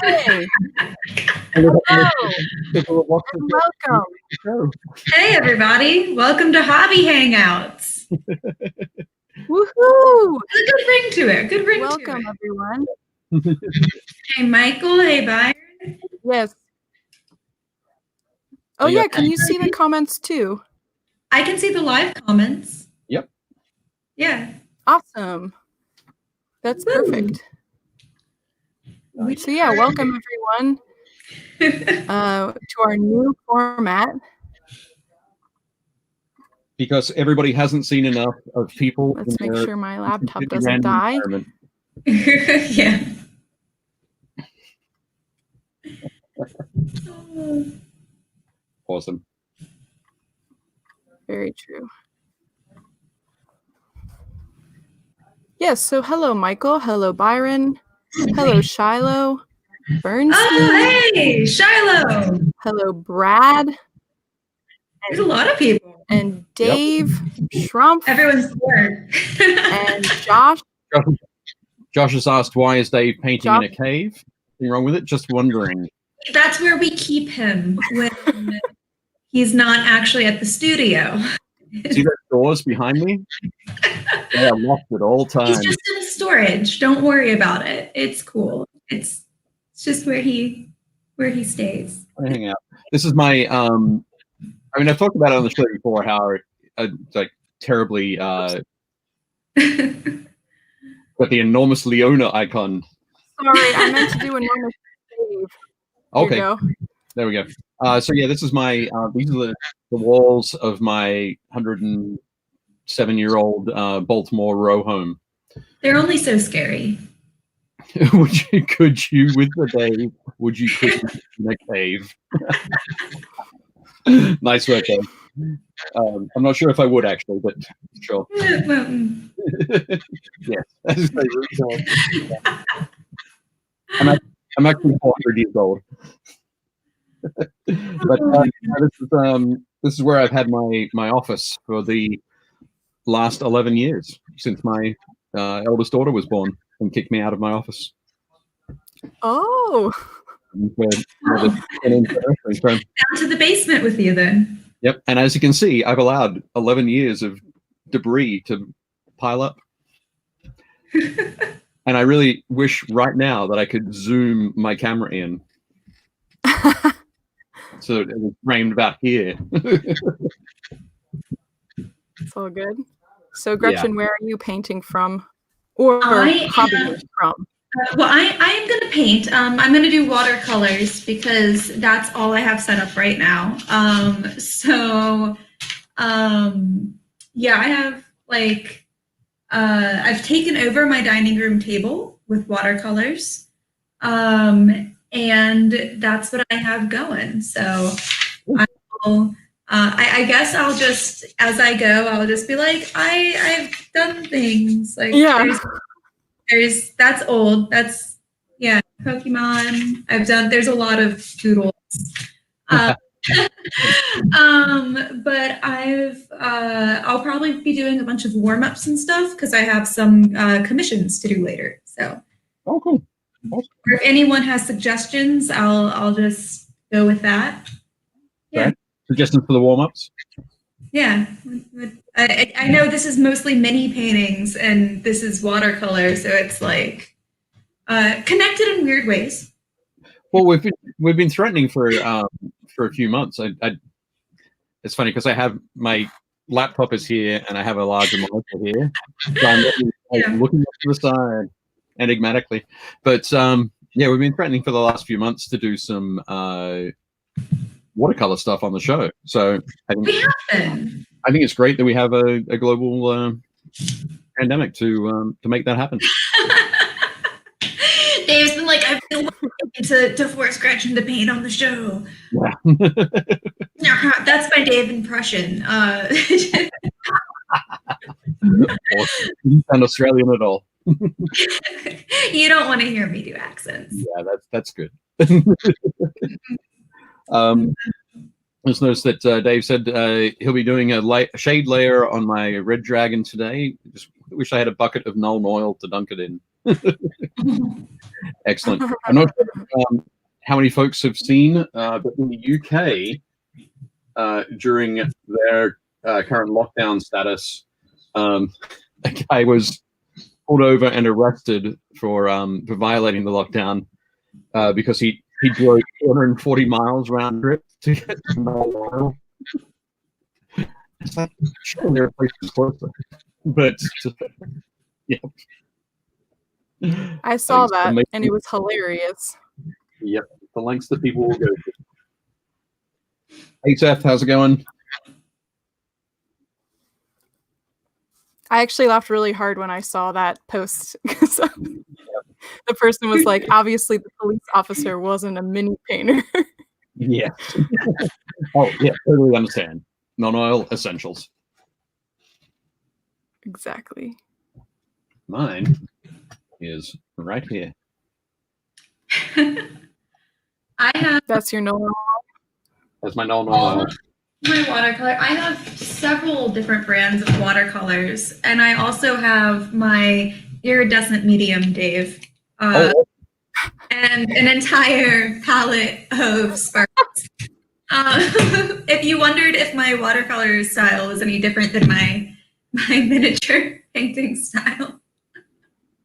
Hey. Hello. Welcome. Hey, everybody. Welcome to Hobby Hangouts. Woohoo! Good ring to it. Good ring Welcome, to it. Everyone. Hey, Michael. Hey, Byron. Yes. Oh, yeah. Can you see the comments, too? I can see the live comments. Yep. Yeah. Awesome. That's perfect. So, yeah, welcome, everyone, to our new format. Because everybody hasn't seen enough of people. Let's make sure my laptop doesn't die. Yeah. Awesome. Very true. Yes, so hello, Michael. Hello, Byron. Hello, Shiloh. Bernstein. Oh, hey, Shiloh. Hello, Brad. There's a lot of people. And Dave, Shrumpf. Everyone's there. And Josh. Josh has asked, why is Dave painting in a cave? Anything wrong with it? Just wondering. That's where we keep him when he's not actually at the studio. See those doors behind me? They are locked at all times. He's just in storage. Don't worry about it. It's cool. It's just where he stays. I hang out. This is my I mean, I've talked about it on the show before how like terribly got the enormous Leona icon. Sorry, I meant to do enormous Dave. Okay. There we go. So yeah, this is my these are the walls of my 107-year-old Baltimore row home. They're only so scary. Could you with the Dave? Would you put in a cave? Nice work, Dave. I'm not sure if I would actually, but sure. Yes. I'm actually 400 years old. But this is where I've had my office for the last 11 years since my eldest daughter was born and kicked me out of my office. Oh. Down to the basement with you then. Yep. And as you can see, I've allowed 11 years of debris to pile up. And I really wish right now that I could zoom my camera in. So it was framed about here. It's all good. So Gretchen, where are you painting from? Or hobby from? Well, I am going to paint. I'm going to do watercolors because that's all I have set up right now. Yeah, I have like, I've taken over my dining room table with watercolors. And that's what I have going. So I guess I'll just, as I go, I'll just be like, I've done things. Like, yeah. That's old. That's, yeah, Pokemon. There's a lot of doodles. But I'll probably be doing a bunch of warm-ups and stuff because I have some commissions to do later. So. Oh, cool. Or if anyone has suggestions, I'll just go with that. Yeah. Okay. Suggestions for the warm-ups? Yeah. I know this is mostly mini paintings and this is watercolor, so it's like connected in weird ways. Well, we've been threatening for a few months. It's funny because I have my laptop is here and I have a larger monitor here. So I'm looking up to the side enigmatically. But yeah, we've been threatening for the last few months to do some watercolor stuff on the show. So I think it's great that we have a global pandemic to make that happen. Dave's been like, I've been looking to force Gretchen to paint on the show. Yeah. That's my Dave impression. You sound Australian at all. You don't want to hear me do accents. Yeah, that's good. Just noticed that Dave said he'll be doing a shade layer on my red dragon today. Just wish I had a bucket of Nuln oil to dunk it in. Excellent. I'm not sure how many folks have seen, but in the UK, during their current lockdown status, a guy was pulled over and arrested for violating the lockdown because he drove 240 miles round trip to get to Norway. It's like, sure, there are places closer, but yeah. I saw that, and it was hilarious. Yep, the lengths that people will go to. Hey, Seth, how's it going? I actually laughed really hard when I saw that post because the person was like, obviously the police officer wasn't a mini painter. Yeah. Oh, yeah, totally understand. Non-oil essentials. Exactly. Mine is right here. I have. That's your normal. That's my non-oil. My watercolor. I have several different brands of watercolors, and I also have my iridescent medium, Dave, and an entire palette of sparkles. If you wondered if my watercolor style was any different than my miniature painting style.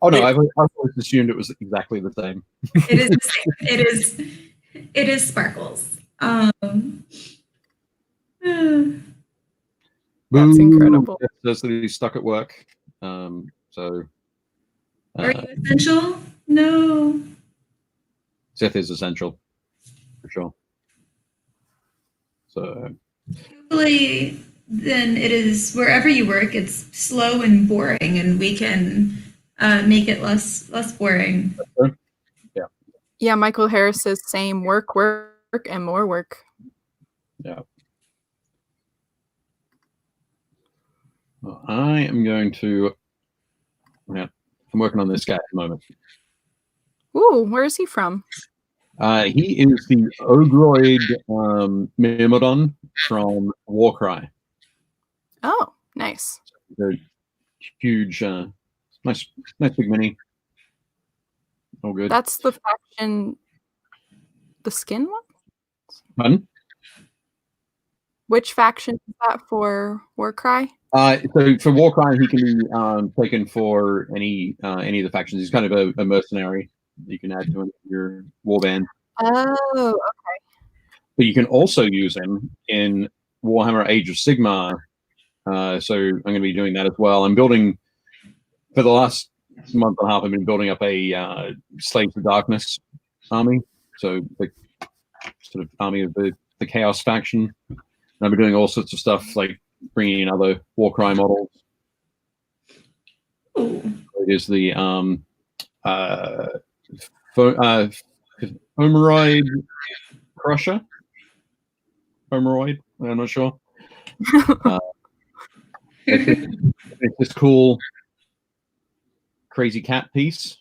Oh no, I've always assumed it was exactly the same. It is the same. It is sparkles. That's incredible. Says that he's stuck at work. So are you essential? No. Seth is essential for sure. So hopefully then it is wherever you work, it's slow and boring, and we can make it less boring. Yeah. Yeah, Michael Harris says same work, and more work. Yeah. Well, I am going to. Yeah, I'm working on this guy at the moment. Ooh, where is he from? He is the 𝙂𝙖𝙢𝙤 Myrmidon from Warcry. Oh, nice. The huge, nice big mini. All good. That's the faction, the skin one? Pardon? Which faction is that for Warcry? So for Warcry, he can be taken for any of the factions. He's kind of a mercenary you can add to your warband. Oh, okay. But you can also use him in Warhammer Age of Sigmar. So I'm going to be doing that as well. I'm building, for the last month and a half, I've been building up a Slaves of Darkness army. So the sort of army of the Chaos faction. And I've been doing all sorts of stuff like bringing in other Warcry models. Ooh. It is the Homeroid Crusher. Homeroid, I'm not sure. It's this cool, crazy cat piece.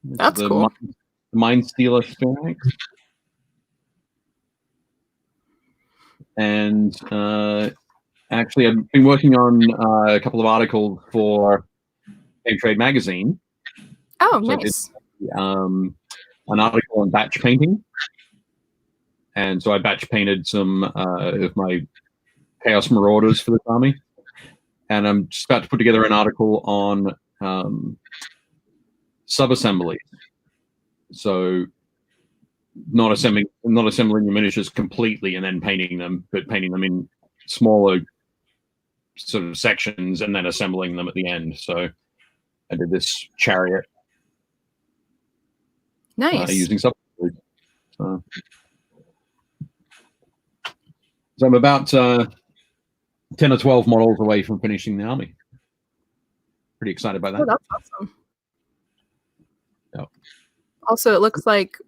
That's cool. Mind Stealer Phalanx. And actually, I've been working on a couple of articles for Game Trade magazine. Oh, so nice. An article on batch painting. And so I batch painted some of my Chaos Marauders for this army. And I'm just about to put together an article on sub-assemblies. So not assembling the miniatures completely and then painting them, but painting them in smaller sort of sections and then assembling them at the end. So I did this chariot. Nice. Using sub-assemblies. So I'm about 10 or 12 models away from finishing the army. Pretty excited by that. Oh, that's awesome. Yep. Also, it looks like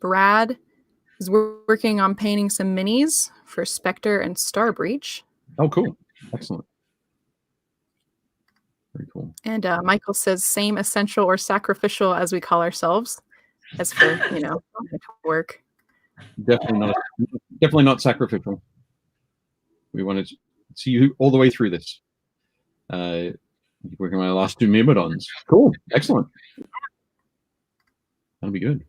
Brad is working on painting some minis for Spectre and Starbreach. Oh, cool. Excellent. Very cool. And Michael says same essential or sacrificial as we call ourselves, as for, work. Definitely not sacrificial. We want to see you all the way through this. Working on my last 2 Myrmidons. Cool. Excellent. That'll be good.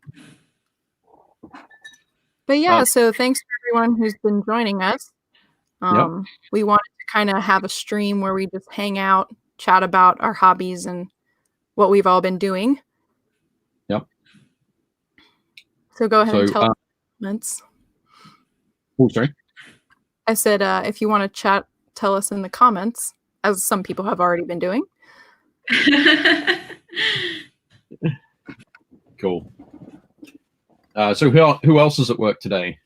But yeah, so thanks to everyone who's been joining us. We wanted to kind of have a stream where we just hang out, chat about our hobbies and what we've all been doing. Yep. So go ahead and tell comments. Oh, sorry. I said if you want to chat, tell us in the comments, as some people have already been doing. Cool. So who else is at work today?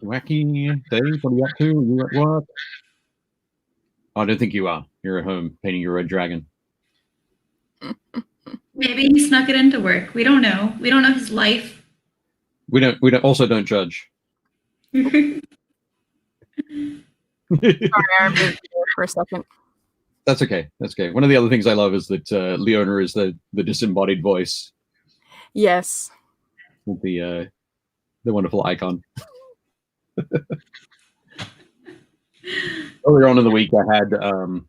Wacky. Dave, what are you up to? Are you at work? Oh, I don't think you are. You're at home painting your red dragon. Maybe he snuck it into work. We don't know. We don't know his life. We don't judge. Sorry, I moved for a second. That's okay. That's okay. One of the other things I love is that Leona is the disembodied voice. Yes. With the wonderful icon. Earlier on in the week, I had a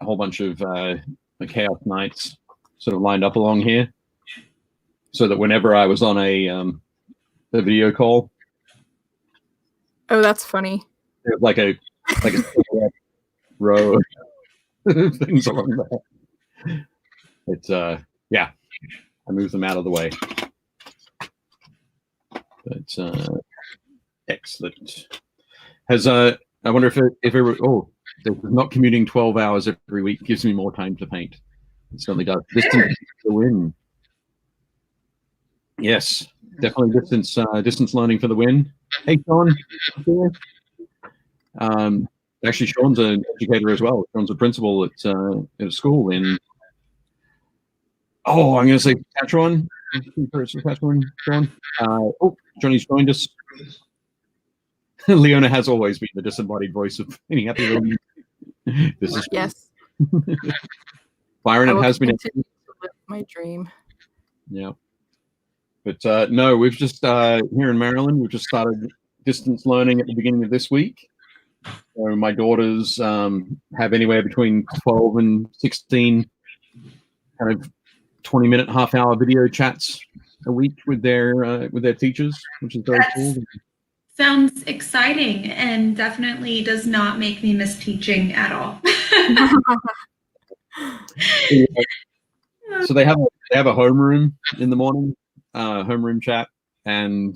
whole bunch of Chaos Knights sort of lined up along here, so that whenever I was on a video call, oh, that's funny. It was like a row of things along there. It's yeah, I moved them out of the way. But excellent. Has I wonder if not commuting 12 hours every week gives me more time to paint. It certainly does. Distance to win. Yes, definitely distance learning for the win. Hey, Sean. Actually, Sean's an educator as well. Sean's a principal at a school in. Oh, I'm going to say Saskatchewan. Sean. Oh, Johnny's joined us. Leona has always been the disembodied voice of any happy little. This is yes. Byron has been my dream. Yeah, but no, we've just here in Maryland. We've just started distance learning at the beginning of this week. So my daughters have anywhere between 12 and 16 kind of 20-minute, half-hour video chats a week with their teachers, which is very cool. Sounds exciting and definitely does not make me miss teaching at all. So they have a homeroom in the morning, homeroom chat, and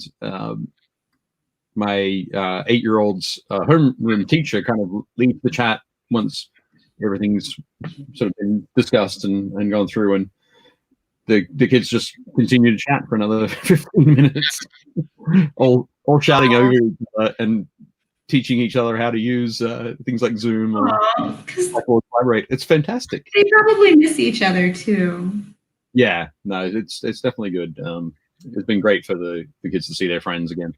my 8-year-old's homeroom teacher kind of leads the chat once everything's sort of been discussed and gone through, and the kids just continue to chat for another 15 minutes, all shouting over each other and teaching each other how to use things like Zoom or Collaborate. It's fantastic. They probably miss each other too. Yeah, no, it's definitely good. It's been great for the kids to see their friends again,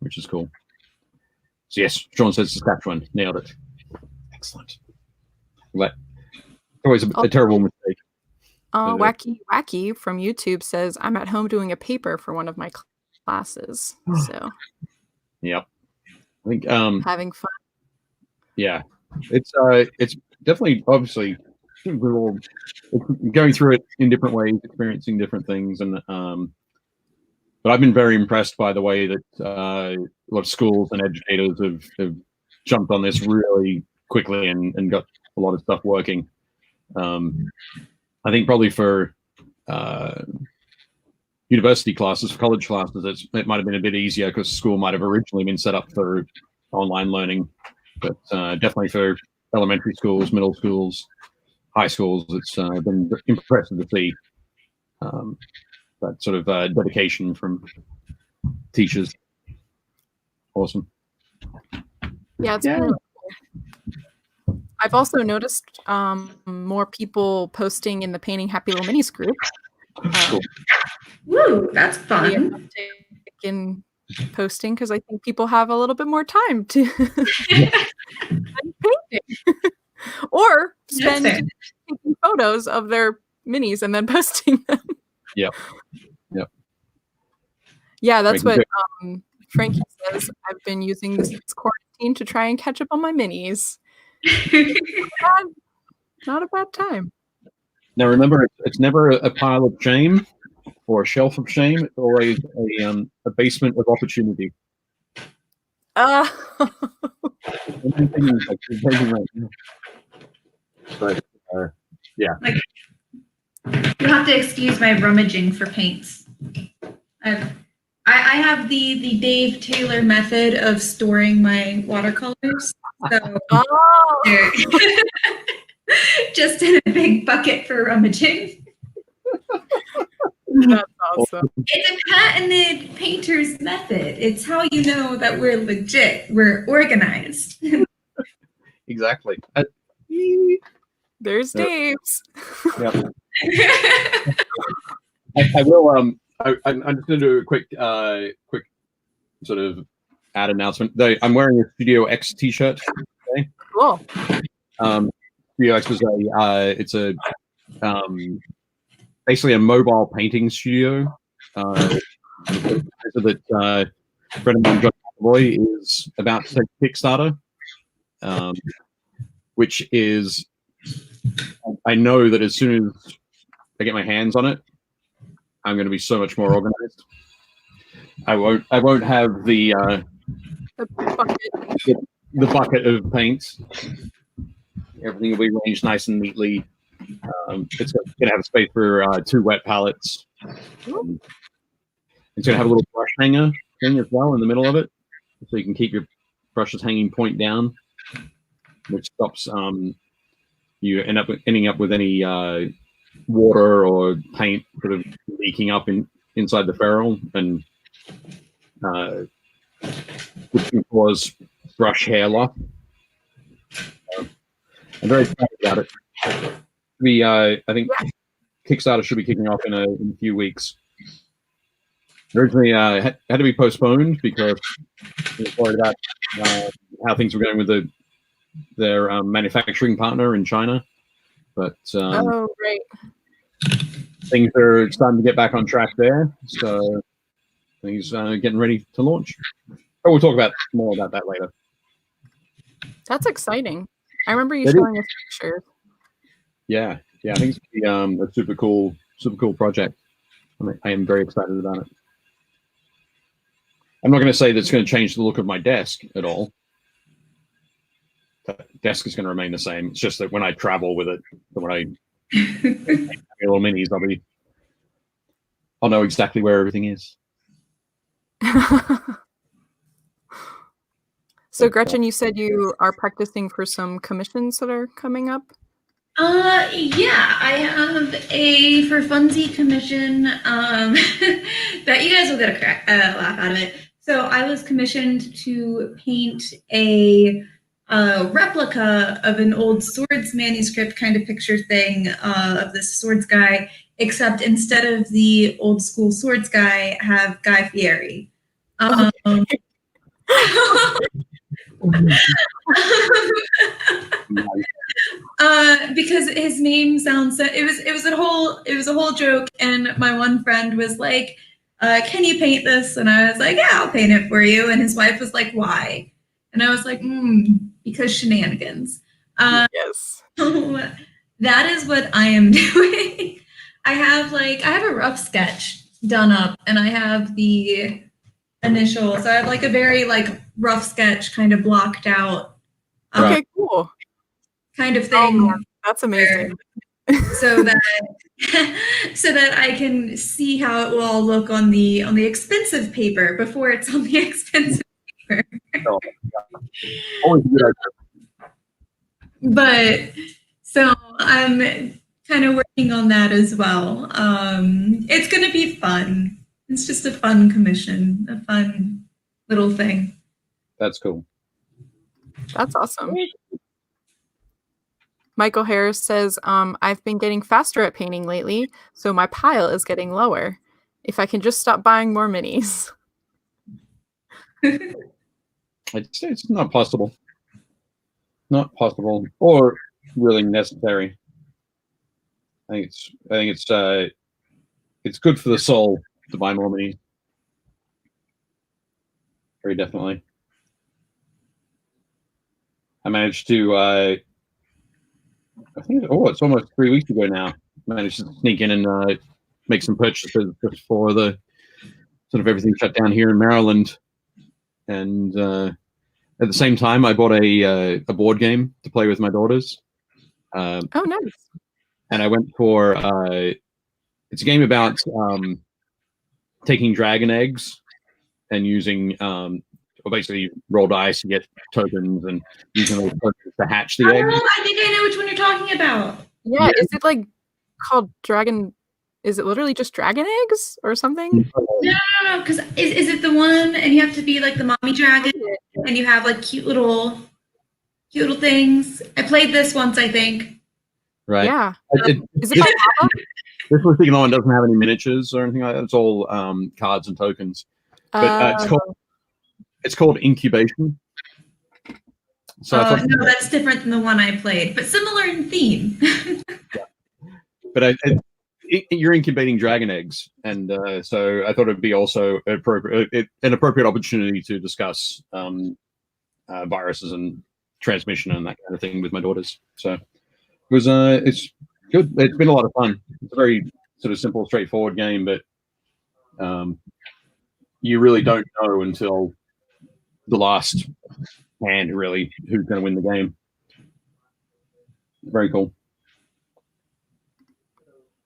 which is cool. So yes, Sean says Saskatchewan. Nailed it. Excellent. Always a terrible mistake. Wacky from YouTube says, I'm at home doing a paper for one of my classes. So yep. I think having fun. Yeah. It's definitely, obviously, we're all going through it in different ways, experiencing different things, and but I've been very impressed by the way that a lot of schools and educators have jumped on this really quickly and got a lot of stuff working. I think probably for university classes, for college classes, it might have been a bit easier because school might have originally been set up for online learning, but definitely for elementary schools, middle schools, high schools, it's been impressive to see that sort of dedication from teachers. Awesome. Yeah, it's been really cool. I've also noticed more people posting in the Painting Happy Little Minis group. Woo, that's fun. In posting, because I think people have a little bit more time to painting or spend taking photos of their minis and then posting them. Yep. Yeah, that's what Frankie says. I've been using this quarantine to try and catch up on my minis. Not a bad time. Now remember, it's never a pile of shame or a shelf of shame. It's always a basement of opportunity. But, yeah. Like, you have to excuse my rummaging for paints. I have the Dave Taylor method of storing my watercolors. So they're just in a big bucket for rummaging. That's awesome. It's a patented painter's method. It's how you know that we're legit. We're organized. Exactly. There's Dave's. Yeah. I will. I'm just going to do a quick sort of ad announcement. I'm wearing a Studio X T-shirt today. Cool. Studio X was it's a basically a mobile painting studio. That friend of mine, John McAvoy, is about to take Kickstarter, which is, I know that as soon as I get my hands on it, I'm going to be so much more organized. I won't have the bucket of paints. Everything will be arranged nice and neatly. It's going to have a space for 2 wet palettes. It's going to have a little brush hanger thing as well in the middle of it, so you can keep your brushes hanging point down, which stops you ending up with any water or paint sort of leaking up inside the ferrule, and which can cause brush hair loss. I'm very excited about it. I think Kickstarter should be kicking off in a few weeks. Originally, had to be postponed because we were worried about how things were going with their manufacturing partner in China. But right. Things are starting to get back on track there. So things getting ready to launch. But we'll talk about more about that later. That's exciting. I remember you showing us pictures. Yeah. I think it's a super cool project. I am very excited about it. I'm not going to say that it's going to change the look of my desk at all. The desk is going to remain the same. It's just that when I travel with it, when I make little minis, I'll know exactly where everything is. So Gretchen, you said you are practicing for some commissions that are coming up? Yeah, I have a for funsies commission that you guys will get a laugh out of it. So I was commissioned to paint a replica of an old swords manuscript kind of picture thing of this swords guy, except instead of the old school swords guy, have Guy Fieri. Because his name sounds so, it was a whole joke, and my one friend was like, can you paint this? And I was like, yeah, I'll paint it for you. And his wife was like, why? And I was like, because shenanigans. Yes. So that is what I am doing. I have a rough sketch done up, and I have the initials. So I have a very rough sketch kind of blocked out. Okay, cool. Kind of thing. Oh, that's amazing. So that I can see how it will all look on the expensive paper before it's on the expensive paper. Always a good idea. But so I'm kind of working on that as well. It's going to be fun. It's just a fun commission, a fun little thing. That's cool. That's awesome. Michael Harris says, I've been getting faster at painting lately, so my pile is getting lower. If I can just stop buying more minis. It's not possible. Not possible, or really necessary. I think it's good for the soul to buy more minis. Very definitely. I managed to. I think it's almost 3 weeks ago now. Managed to sneak in and make some purchases before the sort of everything shut down here in Maryland, and at the same time, I bought a board game to play with my daughters. Oh, nice! And I went for it's a game about taking dragon eggs and using basically roll dice to get tokens and using those tokens to hatch the eggs. I think I know which one you're talking about. Yeah, is it like called Dragon? Is it literally just dragon eggs or something? No, because is it the one and you have to be like the mommy dragon and you have like cute little things? I played this once, I think. Right. Yeah. Is it like this particular one doesn't have any miniatures or anything like that. It's all cards and tokens. But it's called Incubation. So no, that's different than the one I played, but similar in theme. Yeah. But you're incubating dragon eggs, and so I thought it'd be also an appropriate opportunity to discuss viruses and transmission and that kind of thing with my daughters. So it was it's good. It's been a lot of fun. It's a very sort of simple, straightforward game, but you really don't know until the last hand really who's going to win the game. Very cool.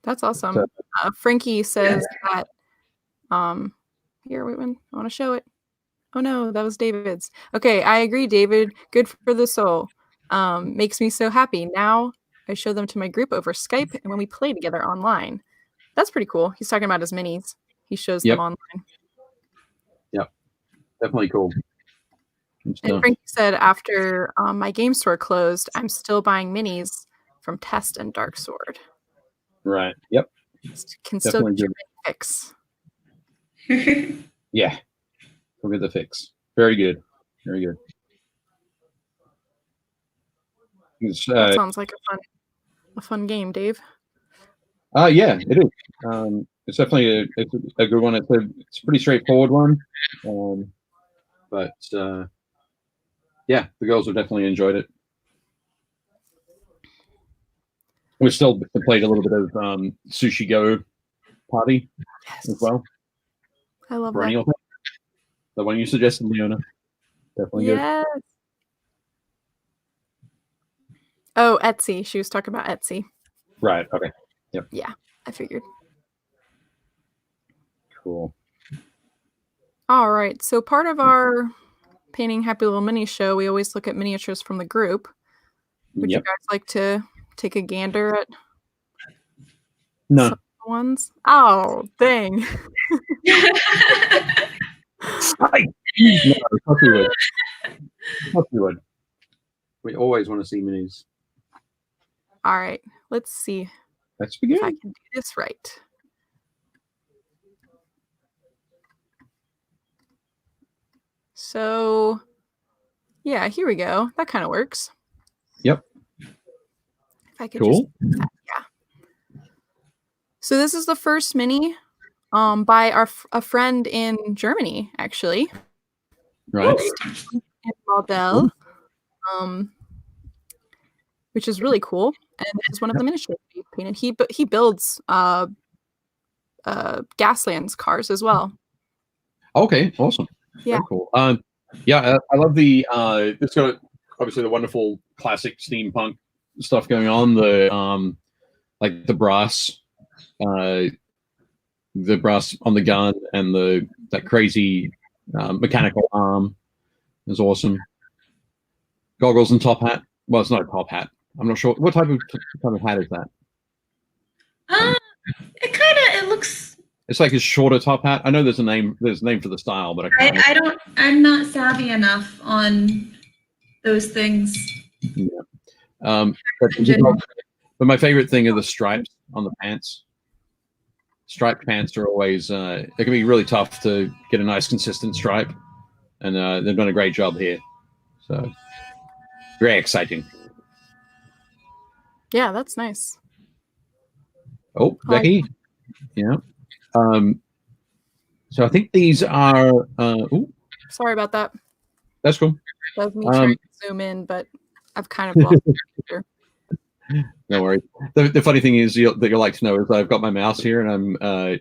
That's awesome. So, Frankie says that here, wait, I want to show it. Oh no, that was David's. Okay, I agree, David. Good for the soul. Makes me so happy. Now I show them to my group over Skype and when we play together online. That's pretty cool. He's talking about his minis. He shows them online. Yep. Definitely cool. And Frankie said after my game store closed, I'm still buying minis from Test and Dark Sword. Right. Yep. Can still get your fix. Yeah. We'll get the fix. Very good. Very good. That sounds like a fun game, Dave. Yeah, it is. It's definitely a good one. It's a pretty straightforward one. But yeah, the girls have definitely enjoyed it. We've still played a little bit of Sushi Go Party as well. I love that. The one you suggested, Leona. Definitely good. Oh, Etsy. She was talking about Etsy. Right. Okay. Yep. Yeah, I figured. Cool. All right. So part of our Painting Happy Little Mini show, we always look at miniatures from the group. Would you guys like to take a gander at some ones? Oh, dang. No, of course we would. Of course we would. We always want to see minis. All right. Let's see if I can do this right. So, yeah, here we go. That kind of works. Yep. If I could just yeah. So this is the first mini by a friend in Germany, actually. Right. Model, which is really cool. And it's one of the miniatures he painted. He builds Gaslands cars as well. Okay, awesome. Yeah. Very cool. Yeah, I love the it's got obviously the wonderful classic steampunk stuff going on. The like the brass on the gun and that crazy mechanical arm is awesome. Goggles and top hat. Well, it's not a top hat. I'm not sure what type of hat is that. It looks. It's like a shorter top hat. I know there's a name. There's a name for the style, but I don't. I'm not savvy enough on those things. Yeah. But my favorite thing are the stripes on the pants. Striped pants are always. It can be really tough to get a nice consistent stripe, and they've done a great job here. So very exciting. Yeah, that's nice. Oh, Becky. Yeah. So I think these are. Ooh. Sorry about that. That's cool. That was me trying to zoom in, but I've kind of lost the picture. No worries. The funny thing is that you'll like to know is I've got my mouse here and I'm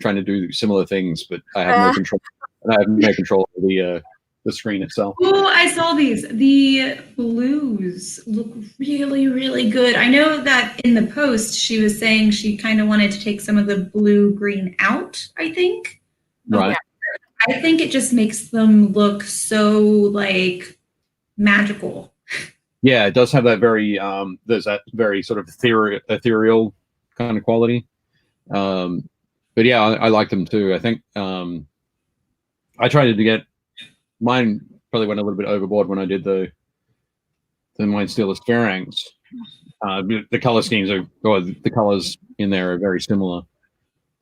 trying to do similar things, but I have no control. And I have no control of the screen itself. Oh, I saw these. The blues look really, really good. I know that in the post she was saying she kind of wanted to take some of the blue-green out, I think. Right. I think it just makes them look so like magical. Yeah, it does have that very there's that very sort of ethereal kind of quality. But yeah, I like them too. I think I tried to get mine. Probably went a little bit overboard when I did the Mind Stealer Spherangs. The color schemes are, or the colors in there are very similar.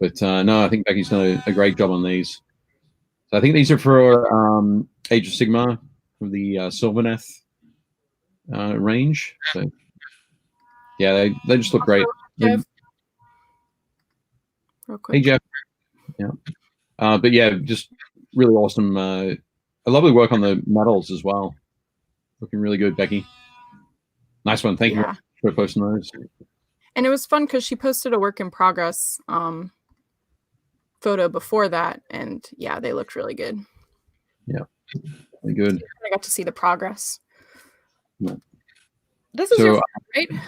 But no, I think Becky's done a great job on these. So I think these are for Age of Sigmar from the Sylvaneth range. So yeah, they just look great. Jeff. Real quick. Hey Jeff. Yeah. But yeah, just really awesome. A lovely work on the medals as well. Looking really good, Becky. Nice one. Thank you for posting those. And it was fun because she posted a work in progress photo before that, and yeah, they looked really good. Yeah, really good. I got to see the progress. Yeah. This is your friend, right?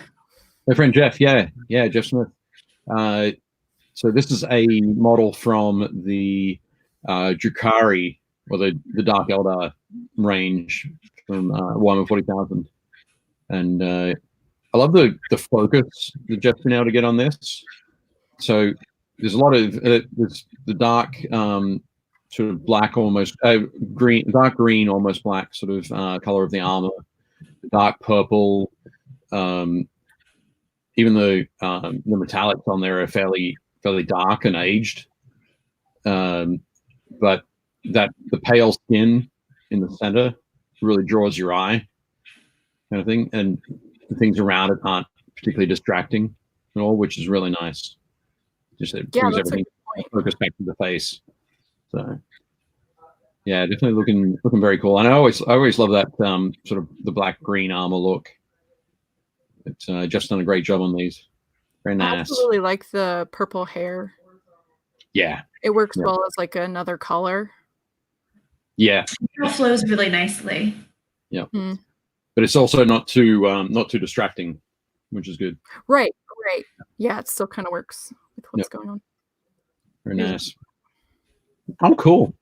My friend Jeff, yeah, Jeff Smith. So this is a model from the Drukhari, or the Dark Eldar range from Warhammer 40,000, and I love the focus that Jeff's been able to get on this. So there's a lot of there's the dark sort of black, almost green, dark green, almost black sort of color of the armor, dark purple. Even the metallics on there are fairly dark and aged, but the pale skin in the center really draws your eye, kind of thing, and the things around it aren't particularly distracting at all, which is really nice. Just it brings everything focus back to the face. So yeah, definitely looking very cool. And I always love that sort of the black green armor look. It's just done a great job on these. Very nice. I absolutely like the purple hair. Yeah, it works well as like another color. Yeah, it flows really nicely. Yeah, but it's also not too distracting, which is good. Right. Yeah, it still kind of works with what's going on. Very nice. Oh, cool.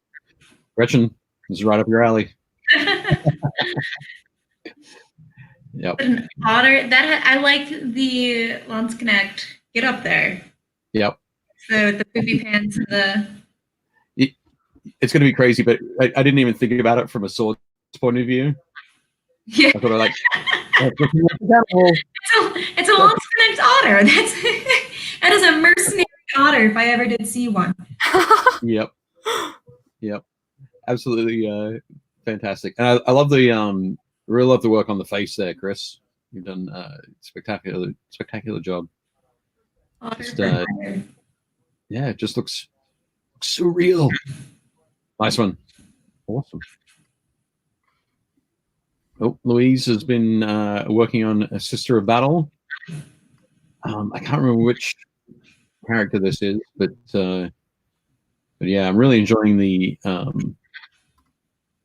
Gretchen, this is right up your alley. Yep. An otter that I like the Landsknecht. Get up there. Yep. So the poopy pants and the. It's going to be crazy, but I didn't even think about it from a sword's point of view. Yeah. I thought it's a Landsknecht otter. That is a mercenary otter if I ever did see one. Yep. Absolutely fantastic. And I love the really love the work on the face there, Chris. You've done spectacular job. Just, yeah, it just looks surreal. Nice one. Awesome. Oh, Louise has been working on a Sister of Battle. I can't remember which character this is, but yeah, I'm really enjoying the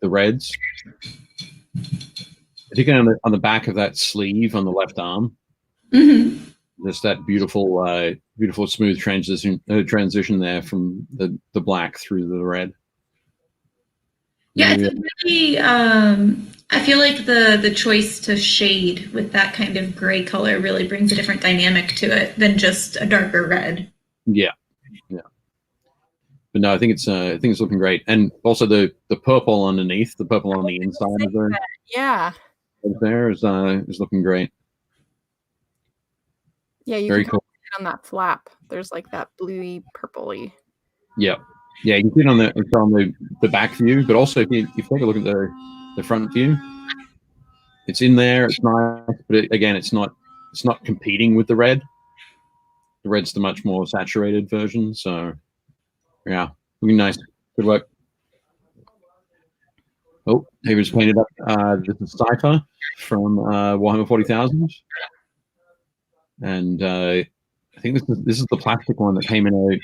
reds, particularly on the back of that sleeve on the left arm. Mm-hmm. Just that beautiful smooth transition there from the black through the red. Yeah, it's really. I feel like the choice to shade with that kind of gray color really brings a different dynamic to it than just a darker red. Yeah. But no, I think it's looking great, and also the purple underneath, the purple on the inside of the there is looking great. Yeah, you very can cool. see it on that flap. There's like that bluey, purpley. Yeah, you can see it on the back view, but also if you take a look at the front view, it's in there. It's nice, but again, it's not competing with the red. The red's the much more saturated version, so yeah, looking nice. Good work. Oh, he was painted up. This is Cypher from Warhammer 40,000, and I think this is the plastic one that came in a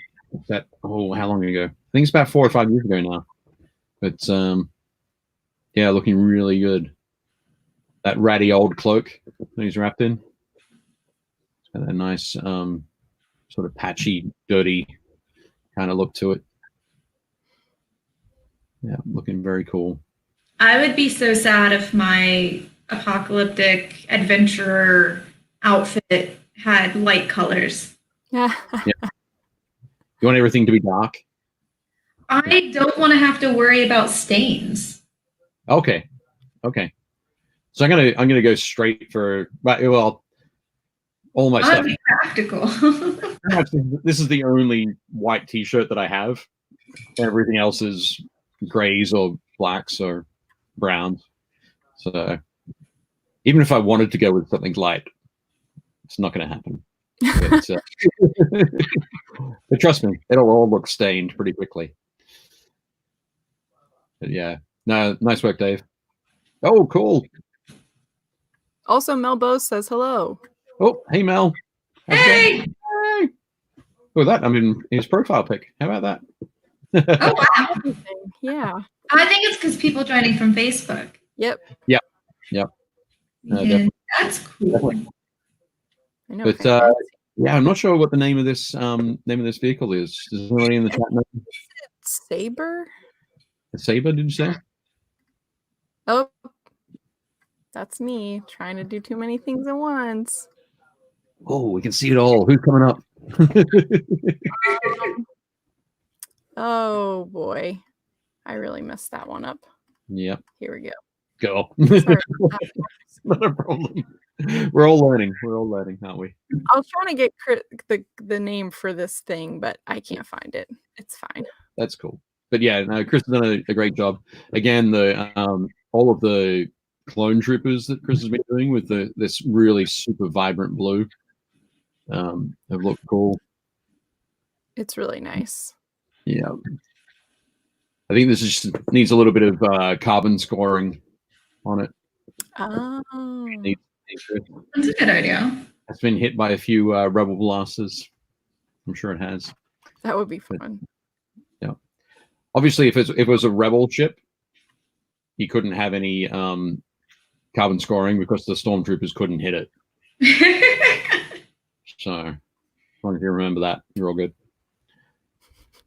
set. Oh, how long ago? I think it's about 4 or 5 years ago now. But yeah, looking really good. That ratty old cloak that he's wrapped in. It's got a nice sort of patchy, dirty kind of look to it. Yeah, looking very cool. I would be so sad if my apocalyptic adventurer outfit had light colors. Yeah. You want everything to be dark? I don't want to have to worry about stains. Okay. Okay. So I'm gonna go straight for, well, all my stuff. Be practical. This is the only white T-shirt that I have. Everything else is grays or blacks or browns. So even if I wanted to go with something light, it's not going to happen. But trust me, it'll all look stained pretty quickly. But yeah, no, nice work, Dave. Oh, cool. Also, Mel Bose says hello. Oh, hey, Mel. Hey! Hey. Look at that. I'm in his profile pic. How about that? Oh, wow. Yeah. I think it's because people joining from Facebook. Yep. Yep. Yep. Yeah, that's cool. Definitely. I know. But yeah, I'm not sure what the name of this vehicle is. Is anybody in the chat know? Saber? A Saber, did you say? Oh, that's me trying to do too many things at once. Oh, we can see it all. Who's coming up? Oh boy, I really messed that one up. Yep. Here we go. Go. Sorry. Not a problem. We're all learning. We're all learning, aren't we? I was trying to get the name for this thing, but I can't find it. It's fine. That's cool. But yeah, no, Chris has done a great job. Again, the all of the clone troopers that Chris has been doing with this really super vibrant blue have looked cool. It's really nice. Yeah. I think this just needs a little bit of carbon scoring on it. Oh. That's a good idea. It's been hit by a few rebel blasters. I'm sure it has. That would be fun. Yeah. Obviously, if it was a rebel ship, he couldn't have any carbon scoring because the stormtroopers couldn't hit it. So, as long as you remember that, you're all good.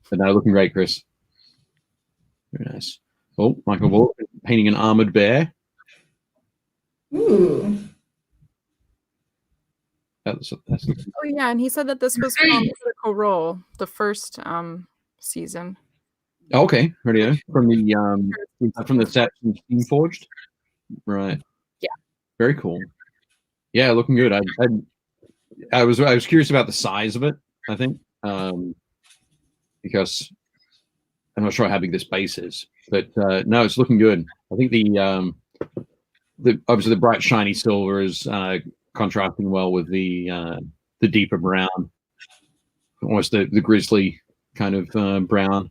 But no, looking great, Chris. Very nice. Oh, Michael Wall painting an armored bear. Ooh. That's Oh yeah, and he said that this was from Critical Role, the first season. okay. Radio from the set from Steam Forged. Right. Yeah. Very cool. Yeah, looking good. I was curious about the size of it. I think because I'm not sure how big this base is, but no, it's looking good. I think the obviously the bright shiny silver is contrasting well with the deeper brown, almost the grizzly kind of brown.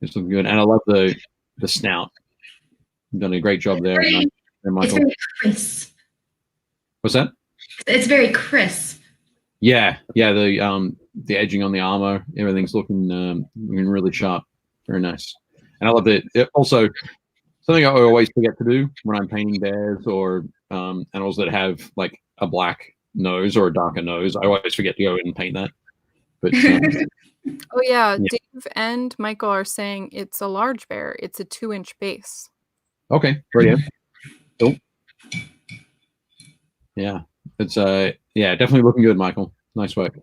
It's looking good, and I love the snout. You've done a great job there, Michael. It's very crisp. What's that? It's very crisp. Yeah, the edging on the armor, everything's looking really sharp. Very nice, and I love it. Also, something I always forget to do when I'm painting bears or animals that have like a black nose or a darker nose. I always forget to go in and paint that. But oh yeah, Dave and Michael are saying it's a large bear. It's a 2-inch base. Okay, brilliant. Cool. Yeah, it's yeah, definitely looking good, Michael. Nice work.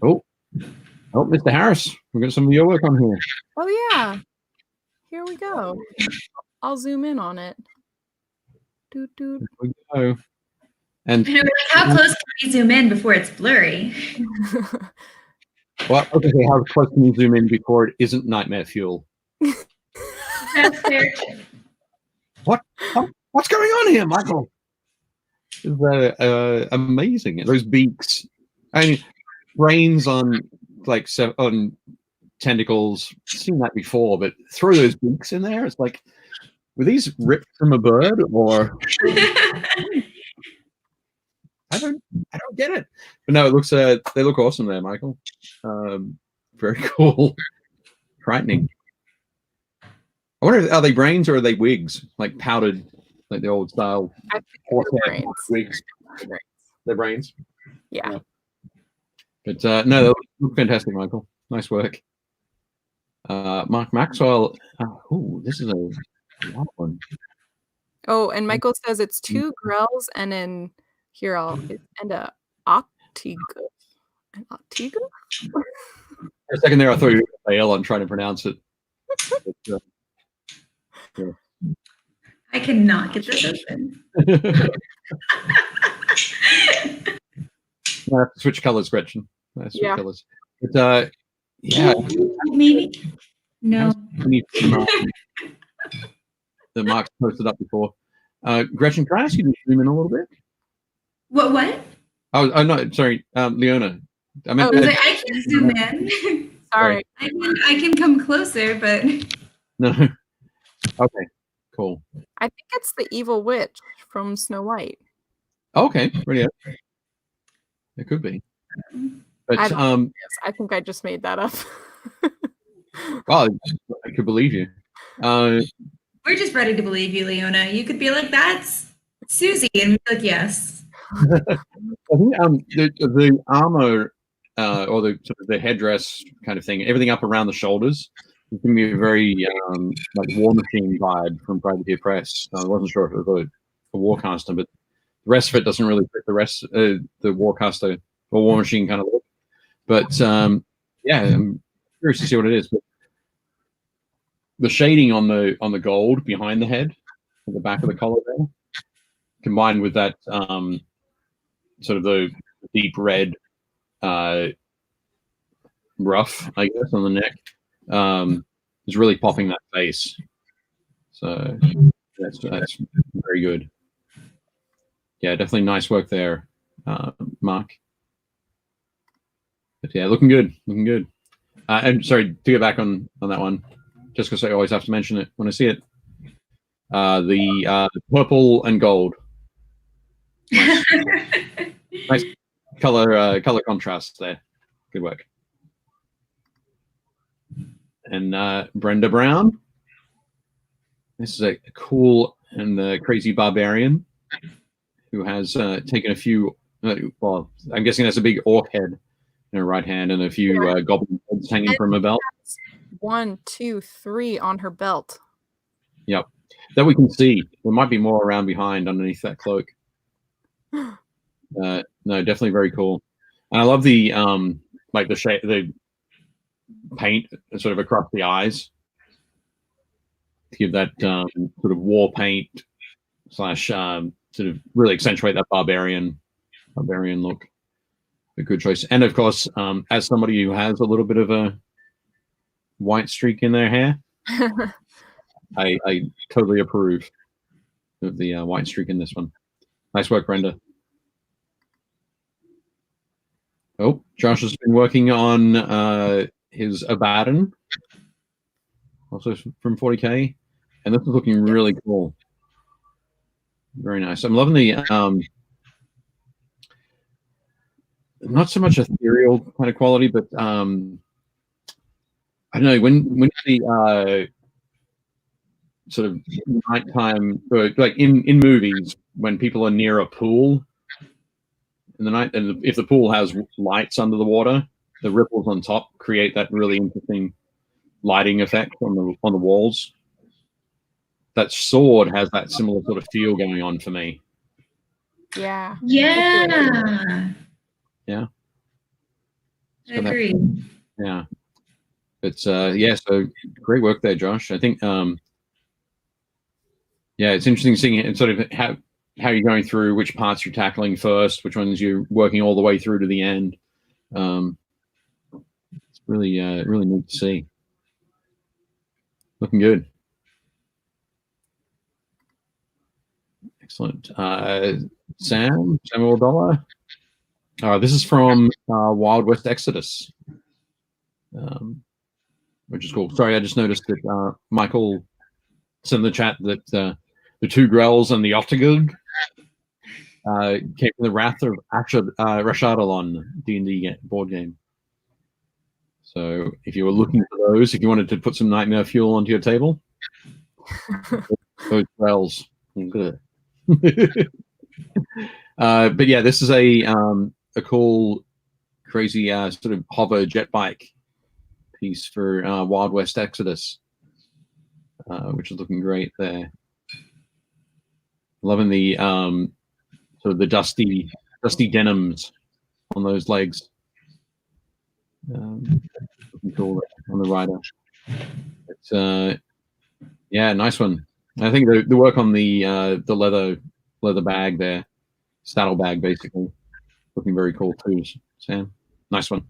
Oh, Mr. Harris, we've got some of your work on here. Oh yeah, here we go. I'll zoom in on it. Here we go. And how close can we zoom in before it's blurry? Well, okay, how close can you zoom in before it isn't nightmare fuel? That's fair. What's going on here, Michael? It's amazing. Those beaks. I mean, brains on like on tentacles. Seen that before, but throw those beaks in there. It's like, were these ripped from a bird, or I don't get it. But no, it looks they look awesome there, Michael. Very cool. Frightening. I wonder, are they brains or are they wigs, like powdered, like the old style? I think they're brains. Wigs. They're brains. Yeah. But no, they look fantastic, Michael. Nice work. Mark Maxwell. Oh, this is a long one. Oh, and Michael says it's 2 grells and an here and a octigo. An octigo? For a second there, I thought you were fail on trying to pronounce it. But, yeah. I cannot get this open. I have to switch colors, Gretchen. Switch colors. But yeah. Maybe. No. The Mark's posted up before. Gretchen, can I ask you to zoom in a little bit? What? Oh no, sorry, Leona. I meant I can zoom in. Sorry. I can come closer, but no. Okay, cool. I think it's the evil witch from Snow White. Okay, brilliant. It could be. But I think I just made that up. Well, I could believe you. We're just ready to believe you, Leona. You could be like, that's Susie, and we'd be like, yes. I think the armor or the sort of the headdress kind of thing, everything up around the shoulders, is giving me a very like War Machine vibe from Privateer Press. I wasn't sure if it was a Warcaster, but the rest of it doesn't really fit the rest the Warcaster or War Machine kind of look. But yeah, I'm curious to see what it is. But the shading on the gold behind the head, at the back of the collar there, combined with that sort of the deep red ruff, I guess, on the neck, is really popping that face. So that's very good. Yeah, definitely nice work there, Mark. But yeah, looking good, looking good. And sorry, to get back on that one, just because I always have to mention it when I see it. The purple and gold. Nice, nice color contrast there. Good work. And Brenda Brown. This is a cool and crazy barbarian who has taken a few. Well, I'm guessing that's a big orc head in her right hand and a few goblin heads hanging from her belt. 1, 2, 3 on her belt. Yep, that we can see. There might be more around behind underneath that cloak. No, definitely very cool. And I love the like the shape, the paint sort of across the eyes to give that sort of war paint / sort of really accentuate that barbarian look. A good choice. And of course, as somebody who has a little bit of a white streak in their hair, I totally approve of the white streak in this one. Nice work, Brenda. Oh, Josh has been working on his Abaddon, also from 40K, and this is looking really cool. Very nice. I'm loving the not so much ethereal kind of quality, but I don't know, when the sort of nighttime, or like in movies, when people are near a pool in the night, and if the pool has lights under the water, the ripples on top create that really interesting lighting effect on the walls. That sword has that similar sort of feel going on for me. Yeah. Yeah. Yeah. I agree. Yeah. It's yeah, so great work there, Josh. I think yeah, it's interesting seeing it, sort of how you're going through, which parts you're tackling first, which ones you're working all the way through to the end. It's really really neat to see. Looking good. Excellent. Samuel Dollar. This is from Wild West Exodus. which is cool. Sorry, I just noticed that Michael said in the chat that the two Grells and the 𝙬𝙁𝙀𝙀 came from the Wrath of Rashadalon D&D board game. So if you were looking for those, if you wanted to put some nightmare fuel onto your table, those Grells. Good. But yeah, this is a cool, crazy sort of hover jet bike piece for Wild West Exodus, which is looking great there. Loving the sort of the dusty denims on those legs. Looking cool on the rider. It's yeah, nice one. I think the work on the leather bag there, saddle bag basically, looking very cool too. Sam, nice one.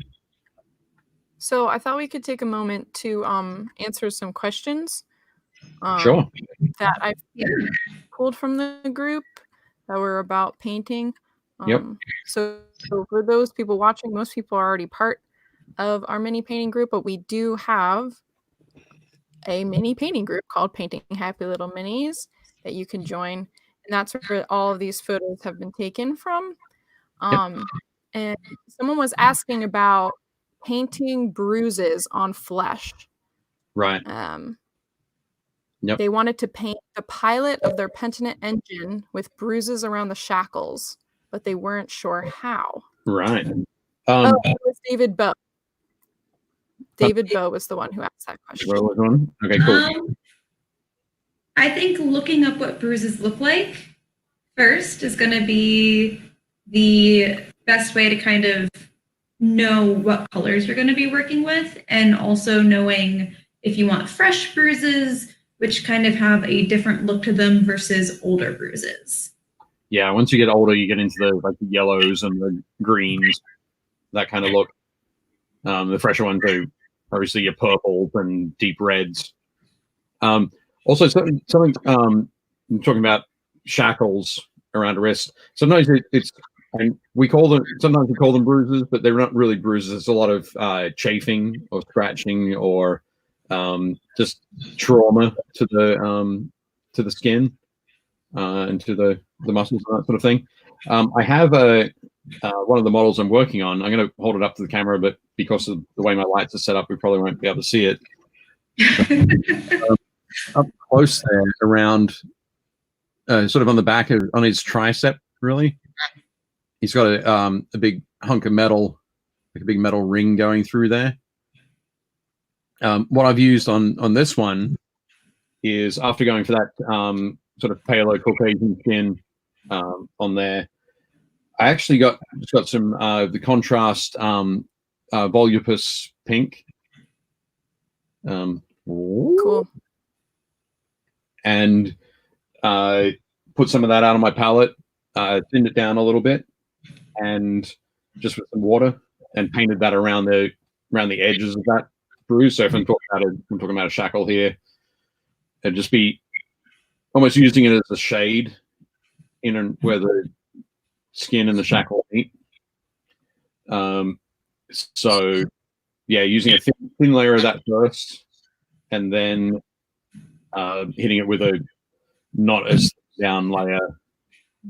So I thought we could take a moment to answer some questions. Sure. That I've pulled from the group that were about painting. Yep. So for those people watching, most people are already part of our mini painting group, but we do have a mini painting group called Painting Happy Little Minis that you can join, and that's where all of these photos have been taken from. And someone was asking about painting bruises on flesh. Right. Yep. They wanted to paint the pilot of their penitent engine with bruises around the shackles, but they weren't sure how. Right. It was David Bow. David Bow was the one who asked that question. Okay, cool. I think looking up what bruises look like first is going to be the best way to kind of know what colors you're going to be working with, and also knowing if you want fresh bruises, which kind of have a different look to them versus older bruises. Yeah, once you get older, you get into the yellows and the greens, that kind of look. The fresher ones are obviously your purples and deep reds. Also, something I'm talking about shackles around a wrist. Sometimes and sometimes we call them bruises, but they're not really bruises. It's a lot of chafing or scratching or just trauma to the skin and to the muscles and that sort of thing. I have one of the models I'm working on. I'm going to hold it up to the camera, but because of the way my lights are set up, we probably won't be able to see it. Up close there, around sort of on the back on his tricep, really. He's got a big hunk of metal, like a big metal ring going through there. What I've used on this one is, after going for that sort of pale Caucasian skin on there, I actually just got some the contrast volupus pink. Cool. And put some of that out on my palette, thinned it down a little bit, and just with some water, and painted that around the edges of that bruise. So if I'm talking about a shackle here, it'd just be almost using it as a shade in where the skin and the shackle meet. So yeah, using a thin layer of that first, and then hitting it with a not as down layer,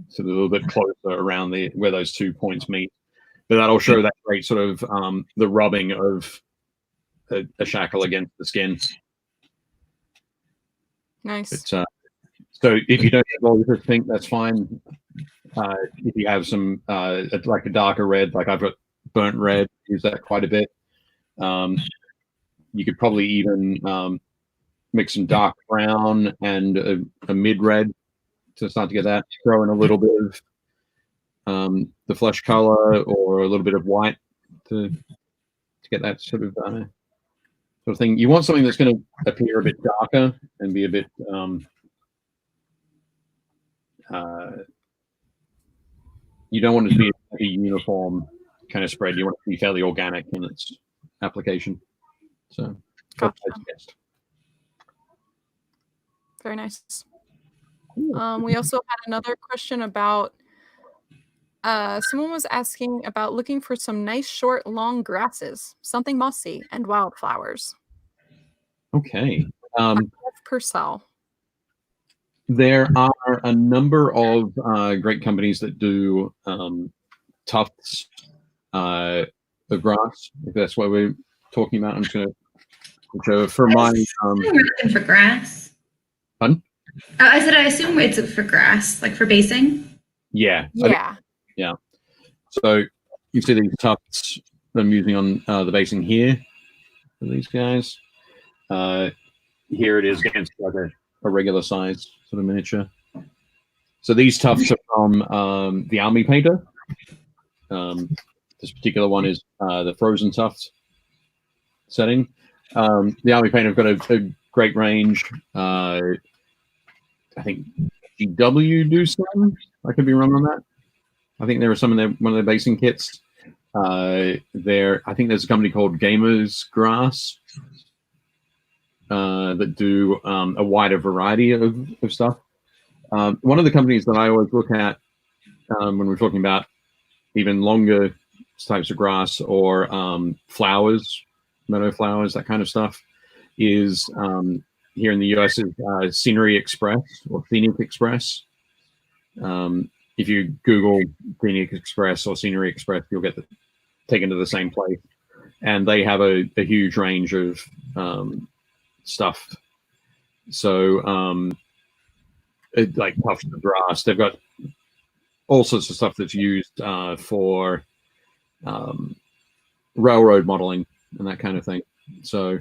so a little bit closer around where those 2 points meet. But that'll show that great sort of the rubbing of a shackle against the skin. Nice. But, so if you don't have volupus pink, that's fine. If you have some like a darker red, like I've got burnt red, use that quite a bit. You could probably even mix some dark brown and a mid red to start to get that. Throw in a little bit of the flesh color or a little bit of white to get that sort of thing. You want something that's going to appear a bit darker and be a bit you don't want it to be a uniform kind of spread. You want it to be fairly organic in its application. So gotcha. Very nice. We also had another question about someone was asking about looking for some nice short long grasses, something mossy, and wildflowers. Okay. Purcell. There are a number of great companies that do tufts of grass, if that's what we're talking about. I'm just going to show for my for grass. Pardon? I said I assume it's for grass, like for basing. Yeah. Yeah. Yeah. So you see these tufts I'm using on the basing here for these guys. Here it is against like a regular size sort of miniature. So these tufts are from the Army Painter. This particular one is the Frozen Tuft setting. The Army Painter have got a great range. I think GW do some. I could be wrong on that. I think there are some in one of their basing kits. I think there's a company called Gamers Grass that do a wider variety of stuff. One of the companies that I always look at when we're talking about even longer types of grass or flowers, meadow flowers, that kind of stuff, is here in the US is Scenery Express or Scenic Express. If you Google Scenic Express or Scenery Express, you'll get taken to the same place. And they have a huge range of stuff. So like tufts of grass, they've got all sorts of stuff that's used for railroad modeling and that kind of thing. So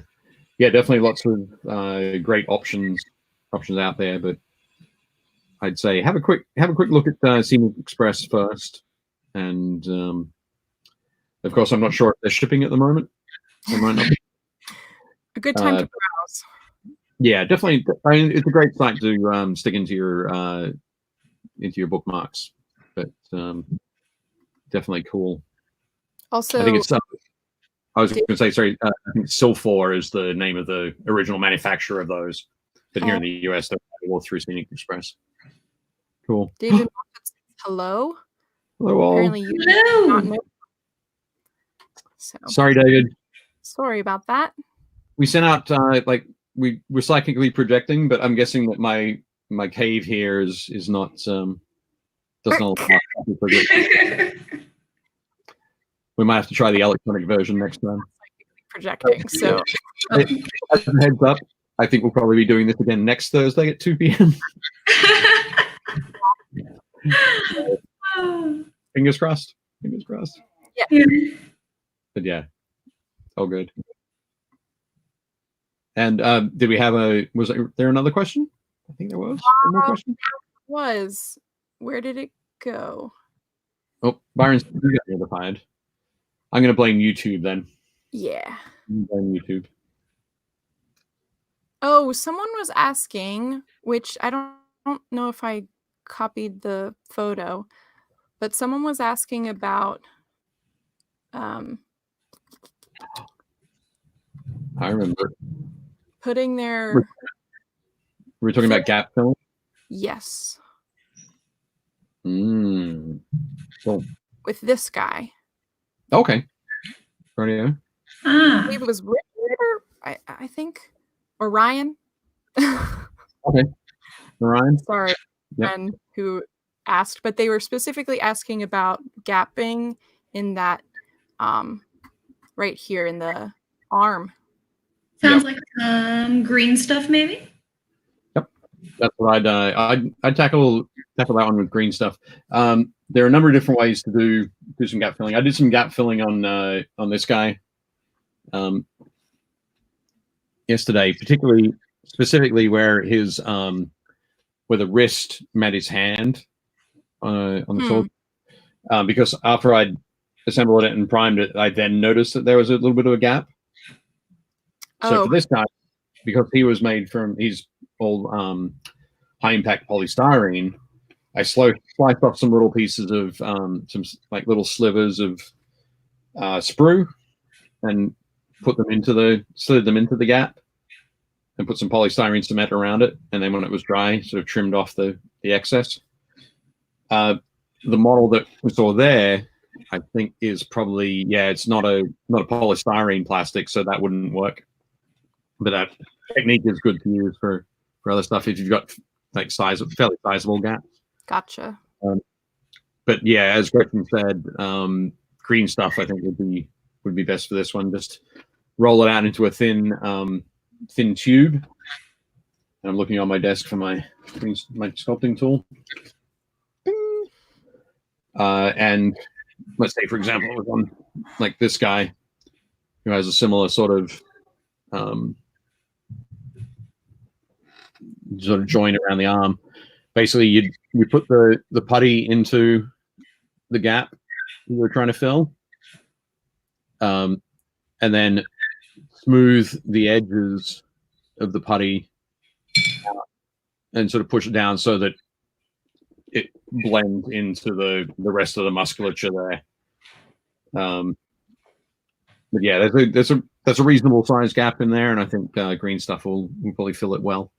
yeah, definitely lots of great options out there. But I'd say have a quick look at Scenic Express first, and of course I'm not sure if they're shipping at the moment. They might not be. A good time to browse. Yeah, definitely. I mean, it's a great site to stick into your bookmarks, but definitely cool. Also, I think it's. I was going to say, sorry. I think Silfor is the name of the original manufacturer of those, but here in the US, they're available through Scenic Express. Cool. David, hello. Hello all. Apparently you do not know. So, sorry, David. Sorry about that. We sent out like we were psychically projecting, but I'm guessing that my cave here is not doesn't allow we might have to try the electronic version next time. Projecting. So as a heads up, I think we'll probably be doing this again next Thursday at 2 p.m. Fingers crossed. Fingers crossed. Yeah. But yeah, all good. And did we have was there another question? I think there was one more question. Where did it go? Oh, Byron's notified. I'm going to blame YouTube then. Yeah. Blame YouTube. Oh, someone was asking, which I don't know if I copied the photo, but someone was asking about I remember putting their we're talking about gap filling. Yes. Cool. With this guy. Okay. Radio. I believe it was Ritter, I think, or Ryan. Okay. Ryan. Sorry, friend who asked, but they were specifically asking about gapping in that right here in the arm. Sounds like green stuff, maybe. Yep, that's what I'd tackle that one with green stuff. There are a number of different ways to do some gap filling. I did some gap filling on this guy yesterday, specifically where his where the wrist met his hand on the shoulder, because after I'd assembled it and primed it, I then noticed that there was a little bit of a gap. So for this guy, because he was made from, he's all high impact polystyrene, I sliced off some little pieces of some like little slivers of sprue and slid them into the gap and put some polystyrene cement around it. And then when it was dry, sort of trimmed off the excess. The model that we saw there, I think, is probably, it's not a polystyrene plastic, so that wouldn't work. But technique is good to use for other stuff if you've got like fairly sizable gaps. Gotcha. But yeah, as Gretchen said, green stuff I think would be best for this one. Just roll it out into a thin tube. And I'm looking on my desk for my sculpting tool. And let's say, for example, with one like this guy who has a similar sort of joint around the arm. Basically, you put the putty into the gap you were trying to fill, and then smooth the edges of the putty out and sort of push it down so that it blends into the rest of the musculature there. But yeah, there's a reasonable size gap in there, and I think green stuff will probably fill it well.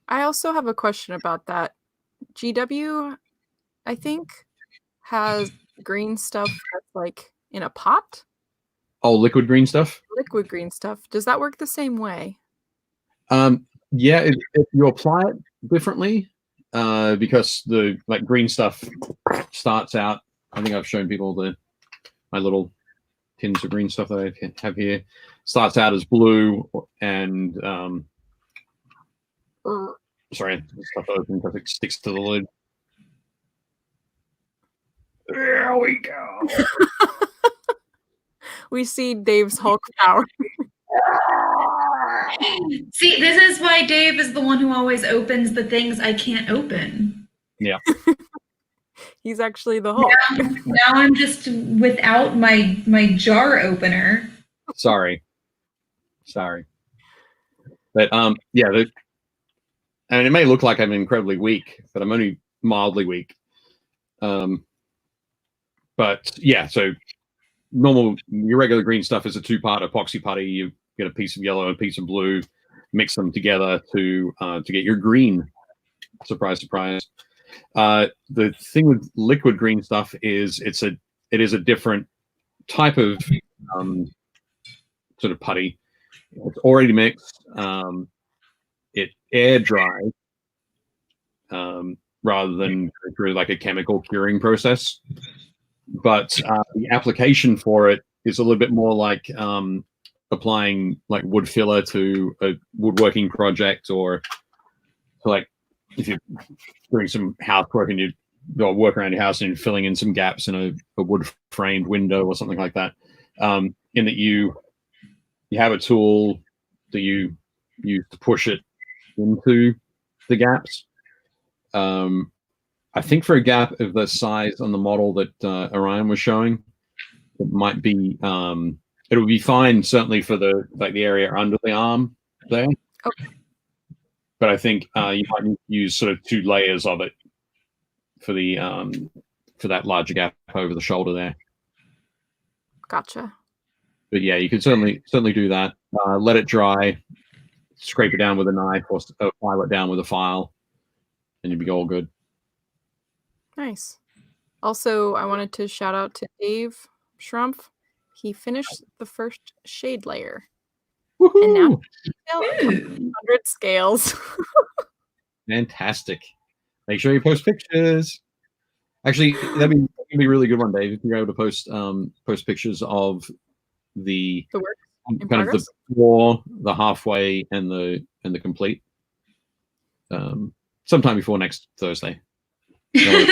I also have a question about that. GW, I think, has green stuff that's like in a pot. Oh, liquid green stuff? Liquid green stuff. Does that work the same way? Yeah, if you apply it differently, because the green stuff starts out. I think I've shown people my little tins of green stuff that I have here. Starts out as blue and sorry, the stuff opens because it sticks to the lid. There we go. We see Dave's Hulk power. See, this is why Dave is the one who always opens the things I can't open. Yeah. He's actually the Hulk. Now I'm just without my jar opener. Sorry. But yeah, I mean, it may look like I'm incredibly weak, but I'm only mildly weak. But yeah, so your regular green stuff is a 2-part epoxy putty. You get a piece of yellow and a piece of blue, mix them together to get your green. Surprise, surprise. The thing with liquid green stuff is it is a different type of sort of putty. It's already mixed. It air dries rather than through like a chemical curing process. But the application for it is a little bit more like applying like wood filler to a woodworking project, or like if you're doing some housework and you go work around your house and you're filling in some gaps in a wood framed window or something like that. In that you have a tool that you use to push it into the gaps. I think for a gap of the size on the model that Orion was showing, it might be it would be fine certainly for the area under the arm there. Okay. But I think you might need to use sort of 2 layers of it for the for that larger gap over the shoulder there. Gotcha. But yeah, you can certainly do that. Let it dry, scrape it down with a knife, or file it down with a file, and you'll be all good. Nice. Also, I wanted to shout out to Dave Schrumpf. He finished the first shade layer. Woohoo! And now 100 scales. Fantastic. Make sure you post pictures. Actually, that'd be a really good one, Dave, if you're able to post pictures of the work in kind progress? of the before, the halfway, and the complete. Sometime before next Thursday. No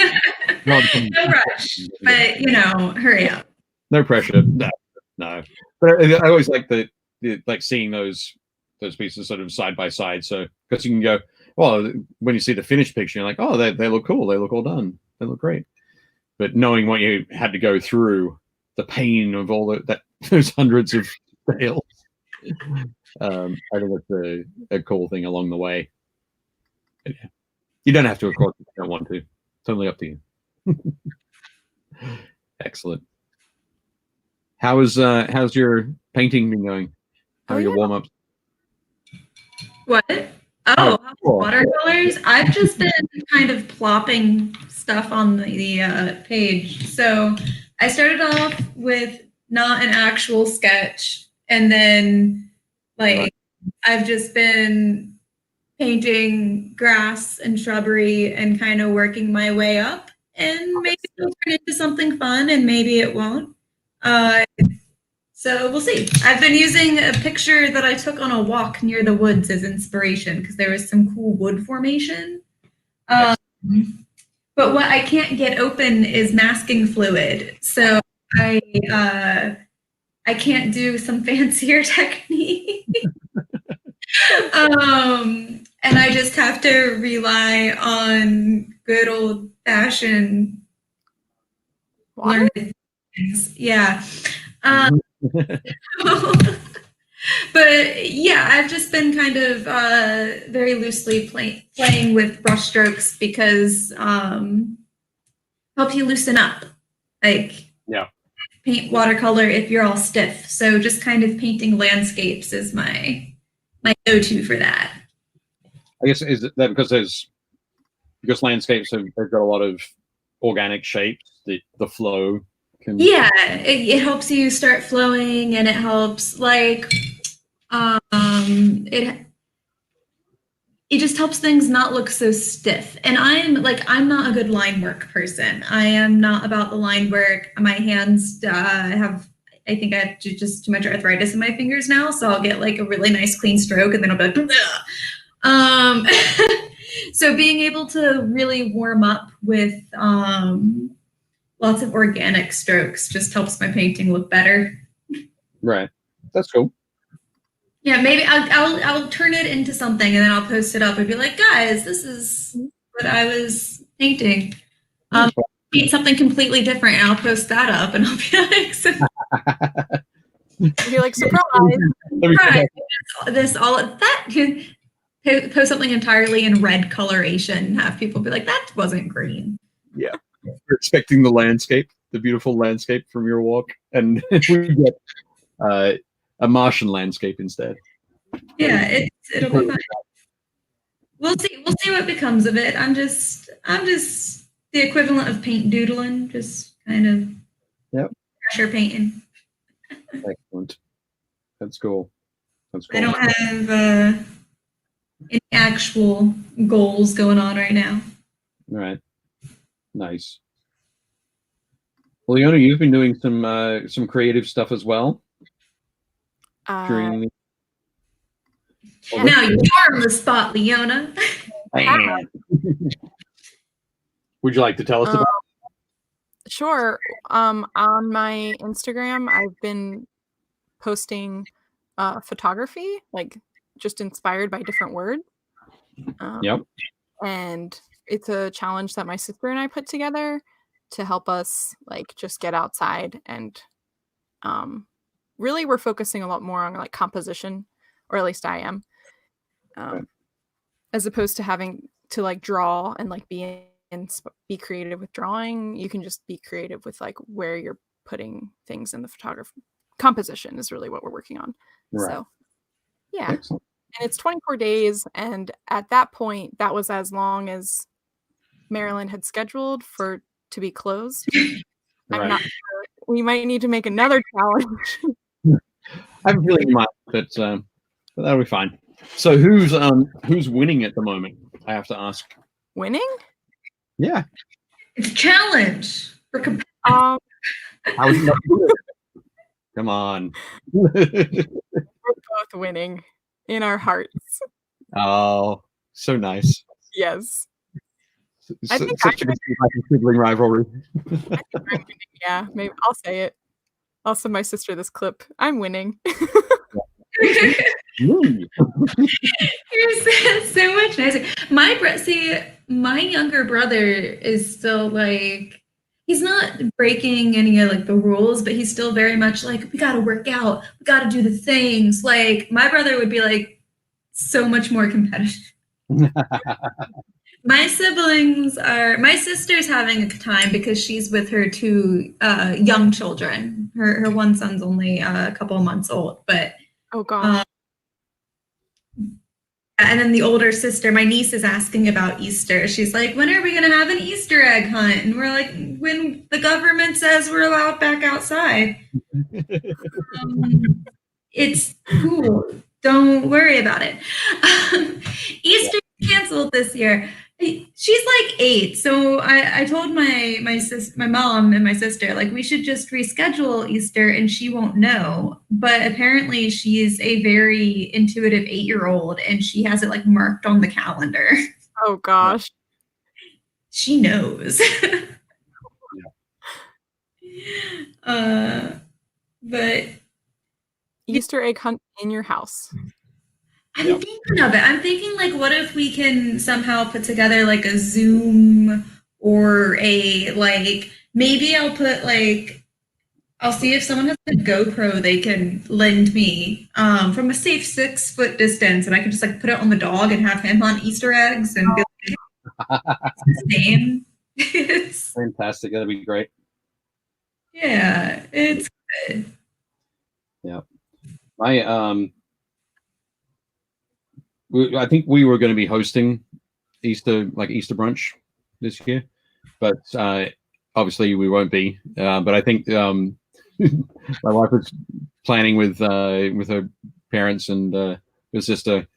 rush, but hurry up. No pressure. No. But I always like like seeing those pieces sort of side by side. So because you can go, well, when you see the finished picture, you're like, oh, they look cool. They look all done. They look great. But knowing what you had to go through, the pain of all those hundreds of fails, I think it's a cool thing along the way. But yeah. You don't have to, of course, if you don't want to. It's totally up to you. Excellent. How's your painting been going? How are your warm-ups? What? Oh, watercolors? I've just been kind of plopping stuff on the page. So I started off with not an actual sketch, and then I've just been painting grass and shrubbery and kind of working my way up, and maybe it'll turn into something fun and maybe it won't. So we'll see. I've been using a picture that I took on a walk near the woods as inspiration because there was some cool wood formation. But what I can't get open is masking fluid. So I can't do some fancier technique. And I just have to rely on good old fashioned learned things. Yeah. But yeah, I've just been kind of very loosely playing with brushstrokes because help you loosen up. Like, paint watercolor if you're all stiff. So just kind of painting landscapes is my go-to for that. I guess is that because landscapes they've got a lot of organic shapes. The flow can it helps you start flowing, and it helps like it just helps things not look so stiff. And I'm not a good line work person. I am not about the line work. My hands I think I have just too much arthritis in my fingers now, so I'll get like a really nice clean stroke and then I'll be like, so being able to really warm up with lots of organic strokes just helps my painting look better. Right. That's cool. Yeah, maybe I'll turn it into something and then I'll post it up and be like, guys, this is what I was painting. Paint something completely different and I'll post that up and I'll be like, surprise. Post something entirely in red coloration and have people be like, that wasn't green. Yeah. We're expecting the landscape, the beautiful landscape from your walk, and we get a Martian landscape instead. Yeah, it'll be fun. We'll see what becomes of it. I'm just the equivalent of paint doodling, just kind of pressure painting. Excellent. That's cool. I don't have any actual goals going on right now. All right. Nice. Well, Leona, you've been doing some creative stuff as well. Now you're on the spot, Leona. Would you like to tell us about it? Sure. On my Instagram, I've been posting photography, like just inspired by different words. And it's a challenge that my sister and I put together to help us like just get outside, and really we're focusing a lot more on like composition, or at least I am, as opposed to having to like draw and like be creative with drawing. You can just be creative with like where you're putting things in the photography. Composition is really what we're working on. Right. So yeah. Excellent. And it's 24 days, and at that point that was as long as Maryland had scheduled to be closed. Right. I'm not sure. We might need to make another challenge. I have a feeling you might, but that'll be fine. So who's winning at the moment? I have to ask. Winning? Yeah. It's a challenge for Come on. We're both winning in our hearts. Oh, so nice. Yes. I think such a sibling rivalry. Yeah, maybe I'll say it. I'll send my sister this clip. I'm winning. You're so much nicer. My younger brother is still like, he's not breaking any of like the rules, but he's still very much like, we gotta work out, we gotta do the things. Like my brother would be like so much more competitive. My sister's having a time because she's with her two young children. Her one son's only a couple of months old, but oh god. And then the older sister, my niece, is asking about Easter. She's like, when are we going to have an Easter egg hunt? And we're like, when the government says we're allowed back outside. It's cool. Don't worry about it. Easter canceled this year. She's like 8, so I told my mom and my sister, like, we should just reschedule Easter and she won't know. But apparently she's a very intuitive 8-year-old and she has it like marked on the calendar. Oh gosh. She knows. But Easter egg hunt in your house. I'm thinking of it. I'm thinking, like, what if we can somehow put together like a Zoom or a, like, maybe I'll put, like, I'll see if someone has a GoPro they can lend me from a safe 6-foot distance, and I can just like put it on the dog and have him on Easter eggs and be like, what's his name? Fantastic. That'd be great. Yeah, it's good. Yeah. I think we were going to be hosting Easter brunch this year, but obviously we won't be. But I think my wife was planning with her parents and her sister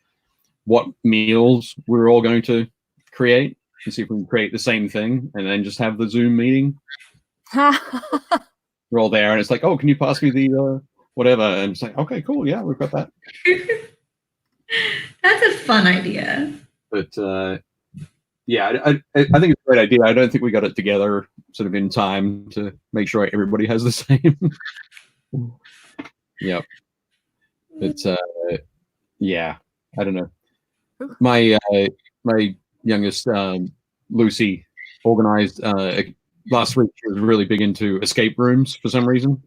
what meals we were all going to create and see if we can create the same thing and then just have the Zoom meeting. We're all there and it's like, oh, can you pass me the whatever? And it's like, okay, cool, yeah, we've got that. That's a fun idea. But yeah, I think it's a great idea. I don't think we got it together sort of in time to make sure everybody has the same. Yep. But yeah, I don't know. My youngest Lucy organized last week. She was really big into escape rooms for some reason,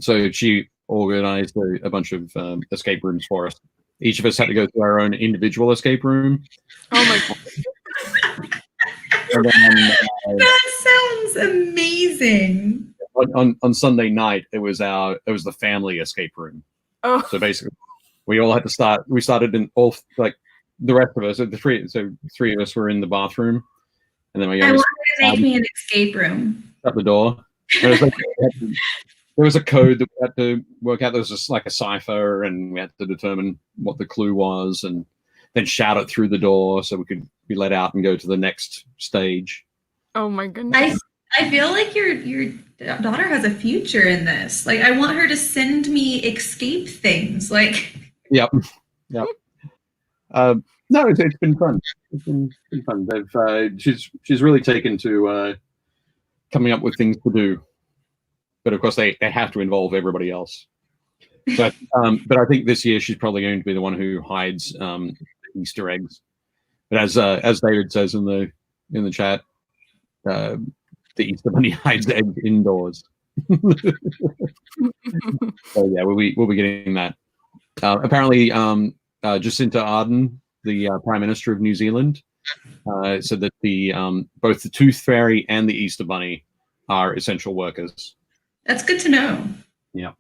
so she organized a bunch of escape rooms for us. Each of us had to go to our own individual escape room. Oh my god. And then, that sounds amazing. On Sunday night, it was the family escape room. Oh. So basically, we all had to start. We started in all, like, the rest of us. Three of us were in the bathroom, and then my youngest. I wanted to make me an escape room. Shut the door. There was a code that we had to work out. There was just like a cipher, and we had to determine what the clue was, and then shout it through the door so we could be let out and go to the next stage. Oh my goodness! I feel like your daughter has a future in this. Like, I want her to send me escape things. Like. Yep. No, it's been fun. It's been fun. She's really taken to coming up with things to do. But of course, they have to involve everybody else. But I think this year she's probably going to be the one who hides Easter eggs. But as David says in the chat, the Easter Bunny hides eggs indoors. So yeah, we'll be getting that. Apparently, Jacinta Ardern, the Prime Minister of New Zealand, said that both the Tooth Fairy and the Easter Bunny are essential workers. That's good to know. Yeah.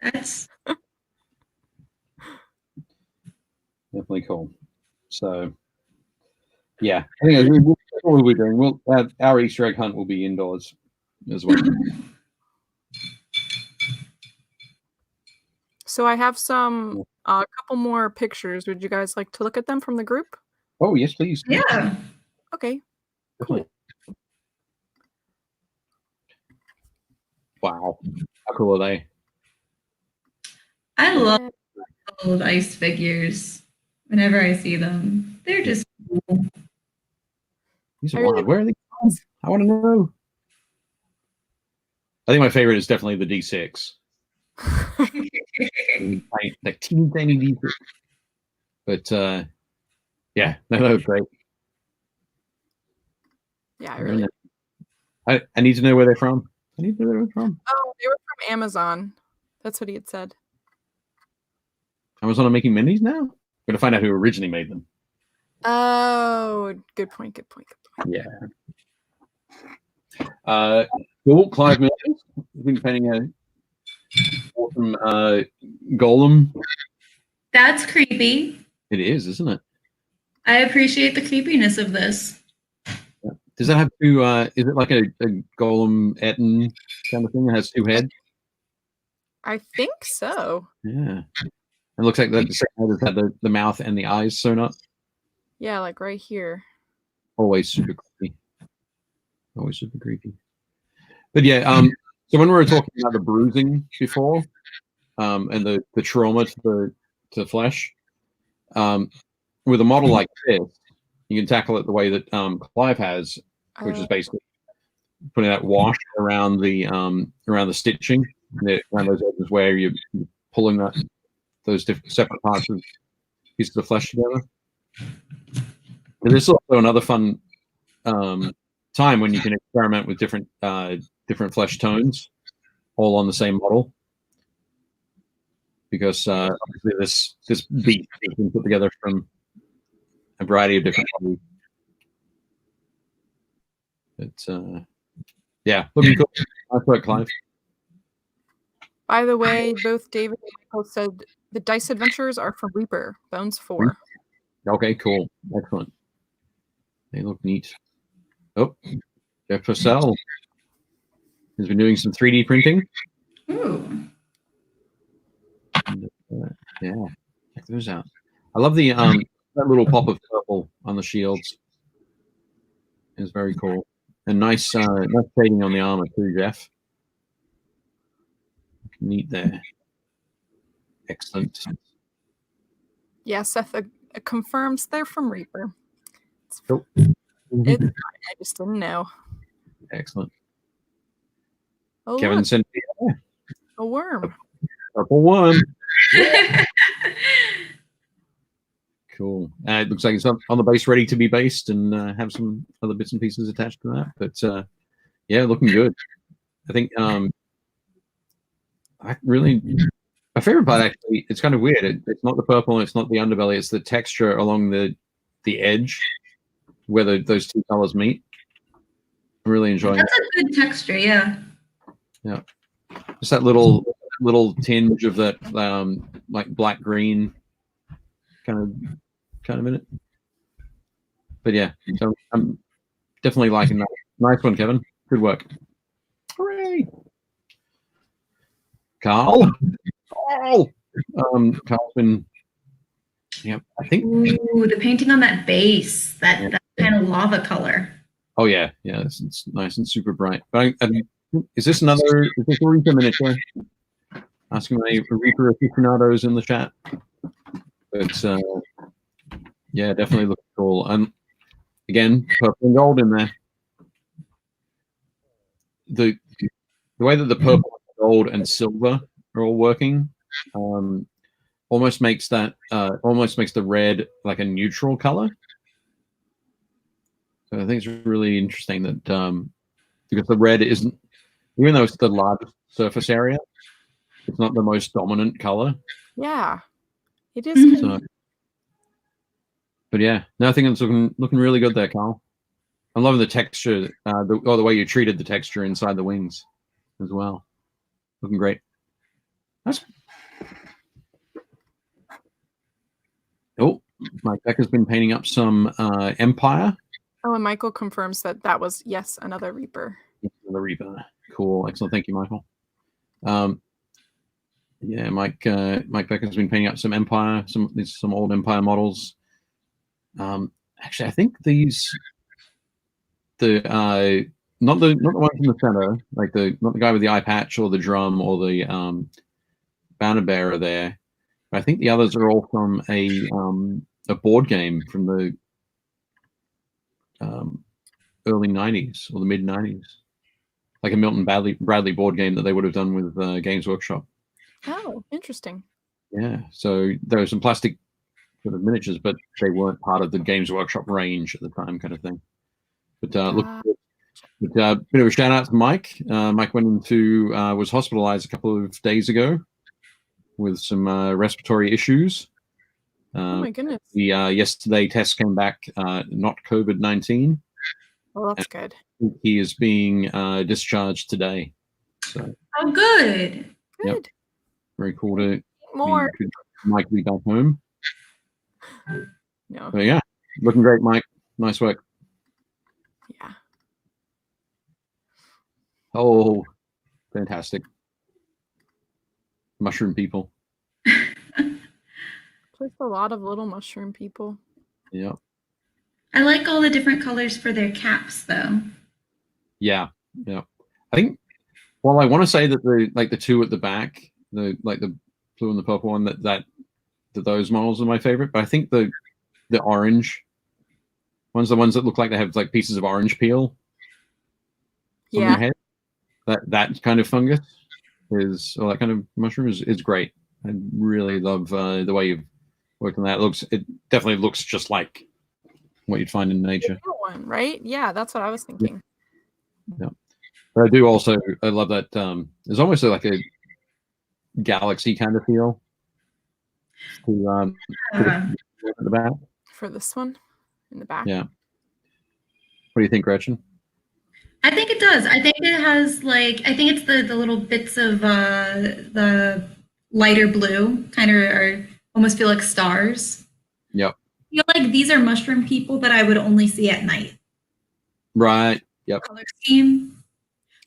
That's definitely cool. So, yeah, I think that's what we'll be doing. Our Easter egg hunt will be indoors as well. So I have a couple more pictures. Would you guys like to look at them from the group? Oh, yes, please. Yeah. Okay. Cool. Wow. How cool are they? I love old ice figures whenever I see them. They're just cool. These are wild. Where are they from? I want to know. I think my favorite is definitely the D6. Like teeny tiny D6. But yeah, that was great. Yeah, I really. I need to know where they're from. I need to know where they're from. Oh, they were from Amazon. That's what he had said. Amazon are making minis now? We're going to find out who originally made them. Oh, good point. Yeah. Cool. Clive Mills has been painting a awesome golem. That's creepy. It is, isn't it? I appreciate the creepiness of this. Yeah. Does that have two? Is it like a golem Etten kind of thing that has two heads? I think so. Yeah. It looks like the second head has had the mouth and the eyes sewn up. Yeah, like right here. Always super creepy. Always super creepy. But yeah, so when we were talking about the bruising before, and the trauma to the flesh, with a model like this, you can tackle it the way that Clive has, which is basically putting that wash around the stitching, around those edges where you're pulling those different separate parts of pieces of flesh together. And this is also another fun time when you can experiment with different flesh tones, all on the same model. Because obviously this beast has been put together from a variety of different bodies. It's yeah, looking cool. Nice work, Clive. By the way, both David and Michael said the dice adventures are from Reaper, Bones 4. Okay, cool. Excellent. They look neat. Oh, Jeff Purcell has been doing some 3D printing. Ooh. And, yeah, check those out. I love the that little pop of purple on the shields. It's very cool. And nice shading on the armor too, Jeff. Neat there. Excellent. Yeah, Seth confirms they're from Reaper. It's Cool. fine. I just didn't know. Excellent. Oh, Kevin look, sent a worm. purple worm. Cool. It looks like it's on the base, ready to be based, and have some other bits and pieces attached to that. But yeah, looking good. I think my favorite part, actually, it's kind of weird. It's not the purple, and it's not the underbelly. It's the texture along the edge where those two colors meet. I'm really enjoying That's a good texture, yeah. Yeah, just that little tinge of that like black green kind of in it. But yeah, so I'm definitely liking that. Nice one, Kevin. Good work. Hooray! Carl. Carl's been. Yeah, I think. Ooh, the painting on that base, that kind of lava color. Oh yeah, it's nice and super bright. But is this a Reaper miniature? Asking my Reaper aficionados in the chat. But yeah, definitely looks cool. And again, purple and gold in there. The way that the purple, gold, and silver are all working almost makes the red like a neutral color. So I think it's really interesting that because the red isn't, even though it's the largest surface area, it's not the most dominant color. Yeah, it is. So, but yeah, no, I think it's looking really good there, Carl. I'm loving the texture, the way you treated the texture inside the wings as well. Looking great. That's. Oh, Mike Becker's been painting up some Empire. Oh, and Michael confirms that was, yes, another Reaper. The Reaper. Cool. Excellent. Thank you, Michael. Yeah, Mike Becker's been painting up some Empire, some old Empire models. Actually, I think these not the ones in the center, like not the guy with the eye patch or the drum or the banner bearer there. But I think the others are all from a board game from the early 90s or the mid 90s, like a Milton Bradley board game that they would have done with Games Workshop. Oh, interesting. Yeah, so there were some plastic sort of miniatures, but they weren't part of the Games Workshop range at the time, kind of thing. But look, bit of a shout out to Mike. Mike went into was hospitalized a couple of days ago with some respiratory issues. Oh my goodness. Yesterday test came back not COVID-19. Well, that's good. He is being discharged today. So. Oh, good. Good. Yep. Very cool to more. Mike be back home. No. So yeah, looking great, Mike. Nice work. Yeah. Oh, fantastic. Mushroom people. Just a lot of little mushroom people. Yeah. I like all the different colors for their caps, though. Yeah. Yeah. I think. Well, I want to say that the two at the back, the blue and the purple one, that those models are my favorite. But I think the orange ones, the ones that look like they have like pieces of orange peel on their head, that kind of fungus or that kind of mushroom is great. I really love the way you've worked on that. It definitely looks just like what you'd find in nature. One, right? Yeah, that's what I was thinking. Yeah. But I love that there's almost like a galaxy kind of feel to the back. For this one in the back. Yeah. What do you think, Gretchen? I think it does. I think it has I think it's the little bits of the lighter blue kind of almost feel like stars. Yep. I feel like these are mushroom people that I would only see at night. Right. Yep. Color scheme.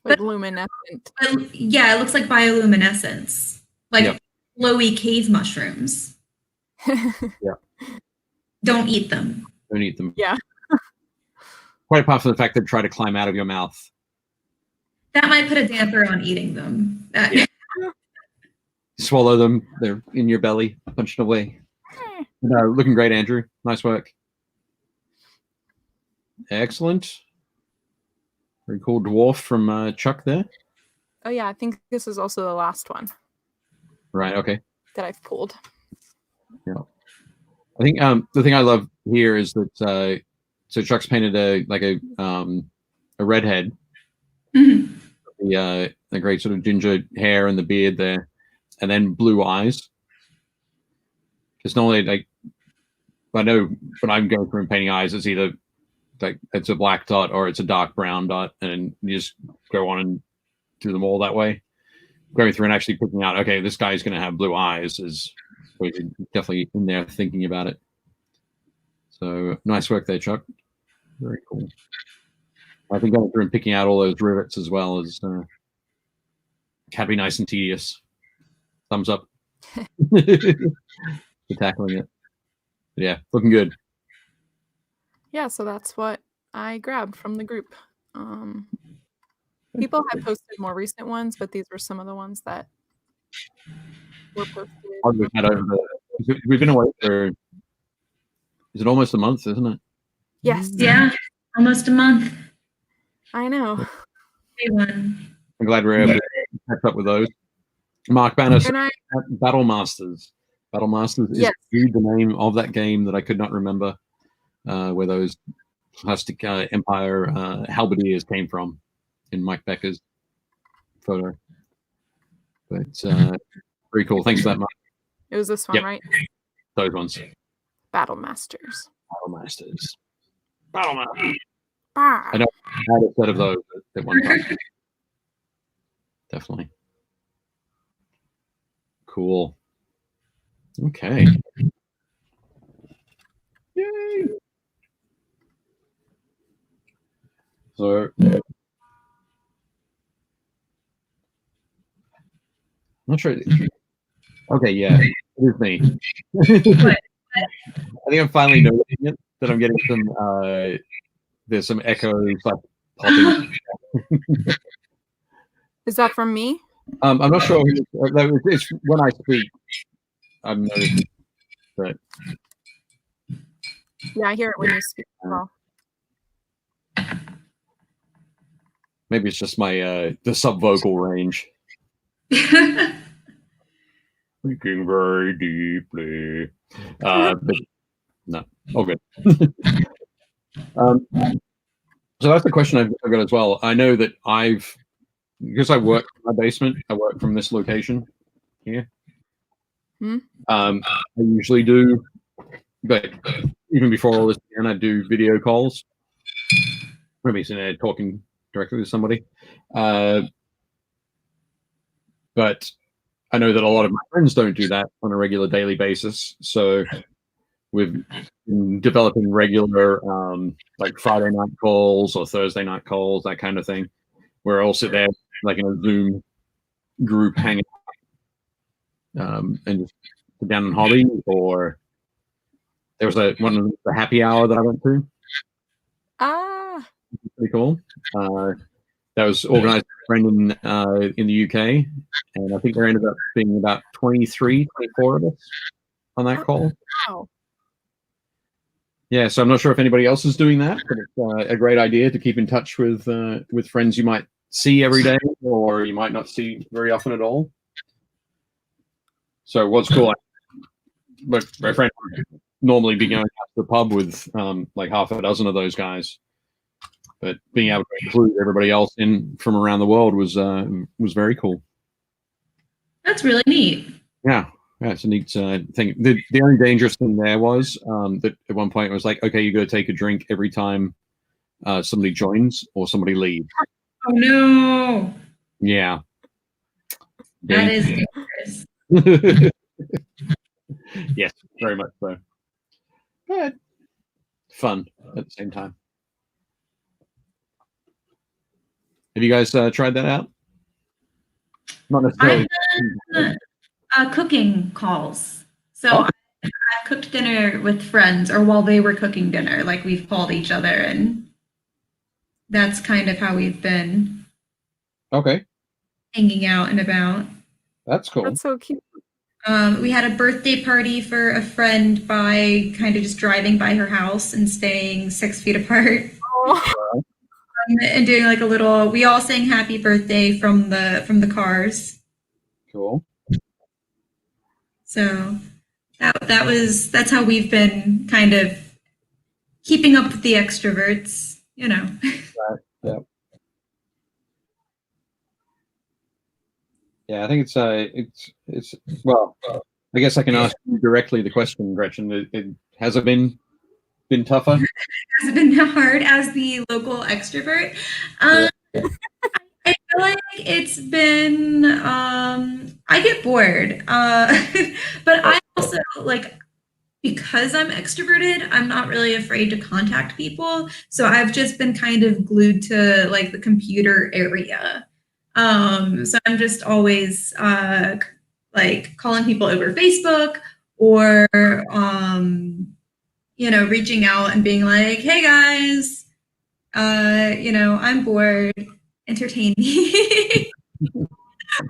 Like luminescent. Yeah, it looks like bioluminescence. Like glowy cave mushrooms. Yeah. Don't eat them. Don't eat them. Yeah. Quite apart from the fact that try to climb out of your mouth. That might put a damper on eating them. Swallow them. They're in your belly, punching away. No, looking great, Andrew. Nice work. Excellent. Very cool dwarf from Chuck there. Oh yeah, I think this is also the last one. Right. Okay. That I've pulled. Yeah. I think the thing I love here is that so Chuck's painted a redhead. Mm-hmm. The great sort of ginger hair and the beard there, and then blue eyes. Because normally, I know when I'm going through and painting eyes, it's either it's a black dot or it's a dark brown dot, and you just go on and do them all that way. Going through and actually picking out, okay, this guy's going to have blue eyes is definitely in there thinking about it. So nice work there, Chuck. Very cool. I think going through and picking out all those rivets as well as can be nice and tedious. Thumbs up for tackling it. But yeah, looking good. Yeah, so that's what I grabbed from the group. People have posted more recent ones, but these were some of the ones that were posted. We've been away for, is it almost a month, isn't it? Yes. Yeah, almost a month. I know. I'm glad we're able to catch up with those. Mark Banner, Battle Masters. Battle Masters is the name of that game that I could not remember where those plastic Empire halberdiers came from in Mike Becker's photo. But very cool. Thanks for that, Mark. It was this one, right? Those ones. Battle Masters. Battle Masters. Battle Masters. Bah. I know I had a set of those at one time. Definitely. Cool. Okay. Yay. So I'm not sure. Okay, yeah, it is me. I think I'm finally noticing it, that I'm getting some there's some echoes like popping. Is that from me? I'm not sure. It's when I speak. I'm noticing, but yeah, I hear it when you speak as well. Maybe it's just my the sub vocal range. Thinking very deeply. But no, all good. So that's the question I've got as well. I know that because I work in my basement, I work from this location here. I usually do, but even before all this began, I do video calls. Maybe sitting there talking directly with somebody. But I know that a lot of my friends don't do that on a regular daily basis. So we've been developing regular like Friday night calls or Thursday night calls, that kind of thing, where I'll sit there like in a Zoom group hanging and just Down in Holly, or there was one of the happy hour that I went to. Ah, Pretty cool. That was organized by a friend in the UK, and I think there ended up being about 23, 24 of us on that call. wow. Yeah, so I'm not sure if anybody else is doing that, but it's a great idea to keep in touch with friends you might see every day, or you might not see very often at all. So what's cool, my friend would normally be going out to the pub with like half a dozen of those guys, but being able to include everybody else in from around the world was very cool. That's really neat. Yeah, it's a neat thing. The only dangerous thing there was that at one point it was like, okay, you got to take a drink every time somebody joins or somebody leaves. Oh no! Yeah, That is dangerous. Yes, very much so. But fun at the same time. Have you guys tried that out? Not necessarily. I've done cooking calls. So I've cooked dinner with friends, or while they were cooking dinner, like we've called each other, and that's kind of how we've been hanging out and about. That's cool. That's so cute. We had a birthday party for a friend by kind of just driving by her house and staying 6 feet apart. Oh. And doing like a little, we all sang happy birthday from the cars. Cool. So that's how we've been kind of keeping up with the extroverts, you know. Right. Yeah. Yeah, I think it's well. I guess I can ask you directly the question, Gretchen. Has it been tougher? Has it been hard as the local extrovert? I feel like it's been. I get bored, but I also like, because I'm extroverted, I'm not really afraid to contact people. So I've just been kind of glued to like the computer area. So I'm just always like calling people over Facebook, or you know, reaching out and being like, hey guys, you know, I'm bored, entertain me.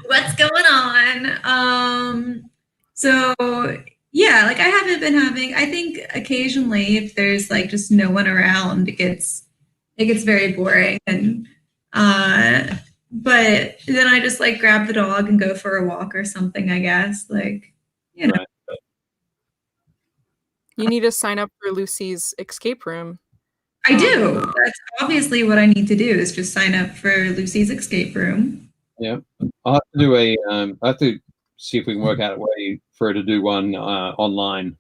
What's going on? So yeah, like I haven't been having, I think occasionally if there's like just no one around, it gets very boring, and but then I just like grab the dog and go for a walk or something, I guess. Like, you know. Right. You need to sign up for Lucy's escape room. I do. That's obviously what I need to do, is just sign up for Lucy's escape room. Yeah, I'll have to do I have to see if we can work out a way for her to do one online.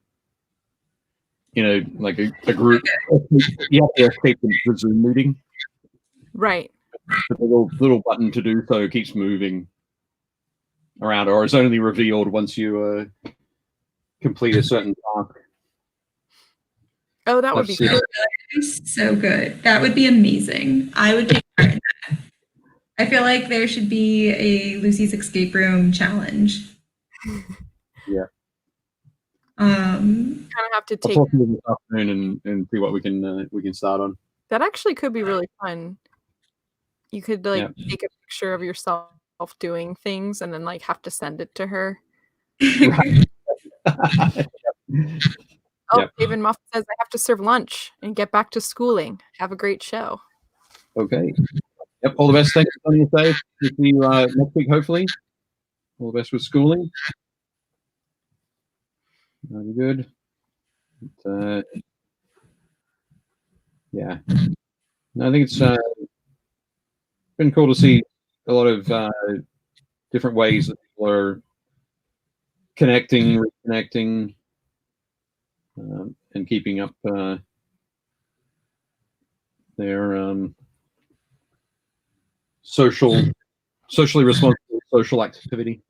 You know, like a group. You have to escape the Zoom meeting. Right. The little button to do so keeps moving around, or it's only revealed once you complete a certain task. Oh, that would be good. So good. That would be amazing. I would take part in that. I feel like there should be a Lucy's escape room challenge. Yeah. Kind of have to I'll take. talk to you this afternoon and see what we can start on. That actually could be really fun. You could like take a picture of yourself doing things and then like have to send it to her. Oh, David Muff says I have to serve lunch and get back to schooling. Have a great show. Okay. Yep. All the best. Thanks for joining us, Dave. See you next week, hopefully. All the best with schooling. Very good. Yeah. No, I think it's been cool to see a lot of different ways that people are connecting, reconnecting, and keeping up their socially responsible social activity.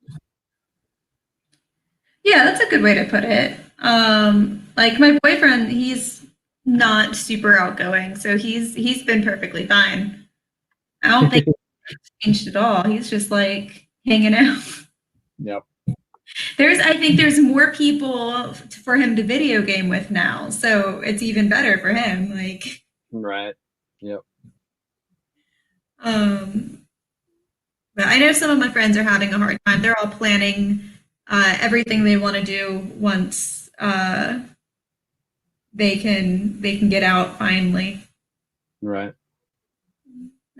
Yeah, that's a good way to put it. Like my boyfriend, he's not super outgoing, so he's been perfectly fine. I don't think it's changed at all. He's just like hanging out. Yep. I think there's more people for him to video game with now, so it's even better for him. Like, right. Yep. But I know some of my friends are having a hard time. They're all planning everything they want to do once they can get out finally. Right.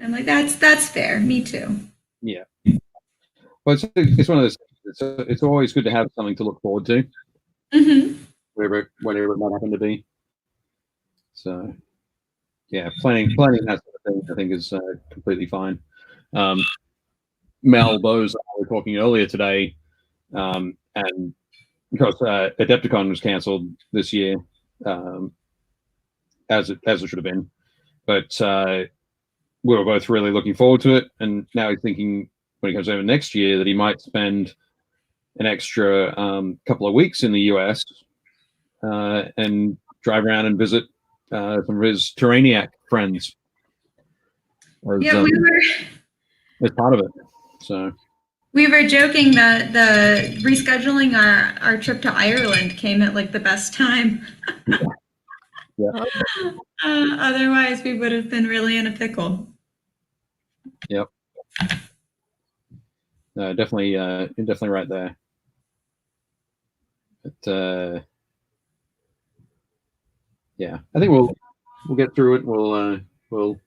I'm like, that's fair. Me too. Yeah. Well, it's one of those things. It's always good to have something to look forward to, whenever it might happen to be. So, yeah, planning that sort of thing, I think, is completely fine. Mel Bose and I were talking earlier today, and because Adepticon was cancelled this year, as it should have been, but we were both really looking forward to it, and now he's thinking when he comes over next year that he might spend an extra couple of weeks in the US and drive around and visit some of his Terraniac friends. Yeah, we were as part of it. So we were joking that the rescheduling our trip to Ireland came at like the best time. Yeah. Otherwise, we would have been really in a pickle. Yep. Definitely right there. But yeah, I think we'll get through it. We'll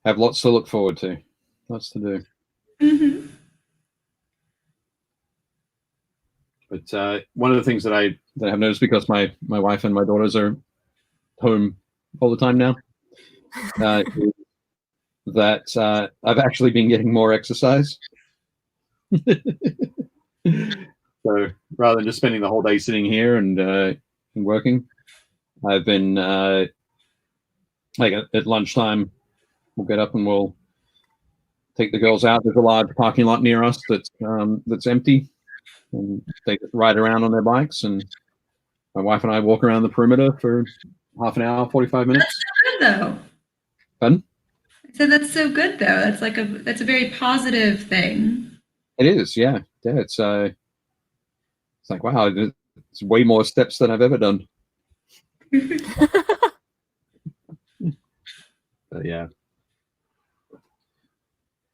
have lots to look forward to, lots to do. But one of the things that I have noticed, because my wife and my daughters are home all the time now, is that I've actually been getting more exercise. So rather than just spending the whole day sitting here and working, I've been like at lunchtime, we'll get up and we'll take the girls out. There's a large parking lot near us that's empty, and they just ride around on their bikes, and my wife and I walk around the perimeter for half an hour, 45 minutes. That's so good, though. Pardon? So that's so good, though. That's a very positive thing. It is, yeah. It's like, wow, it's way more steps than I've ever done. But yeah.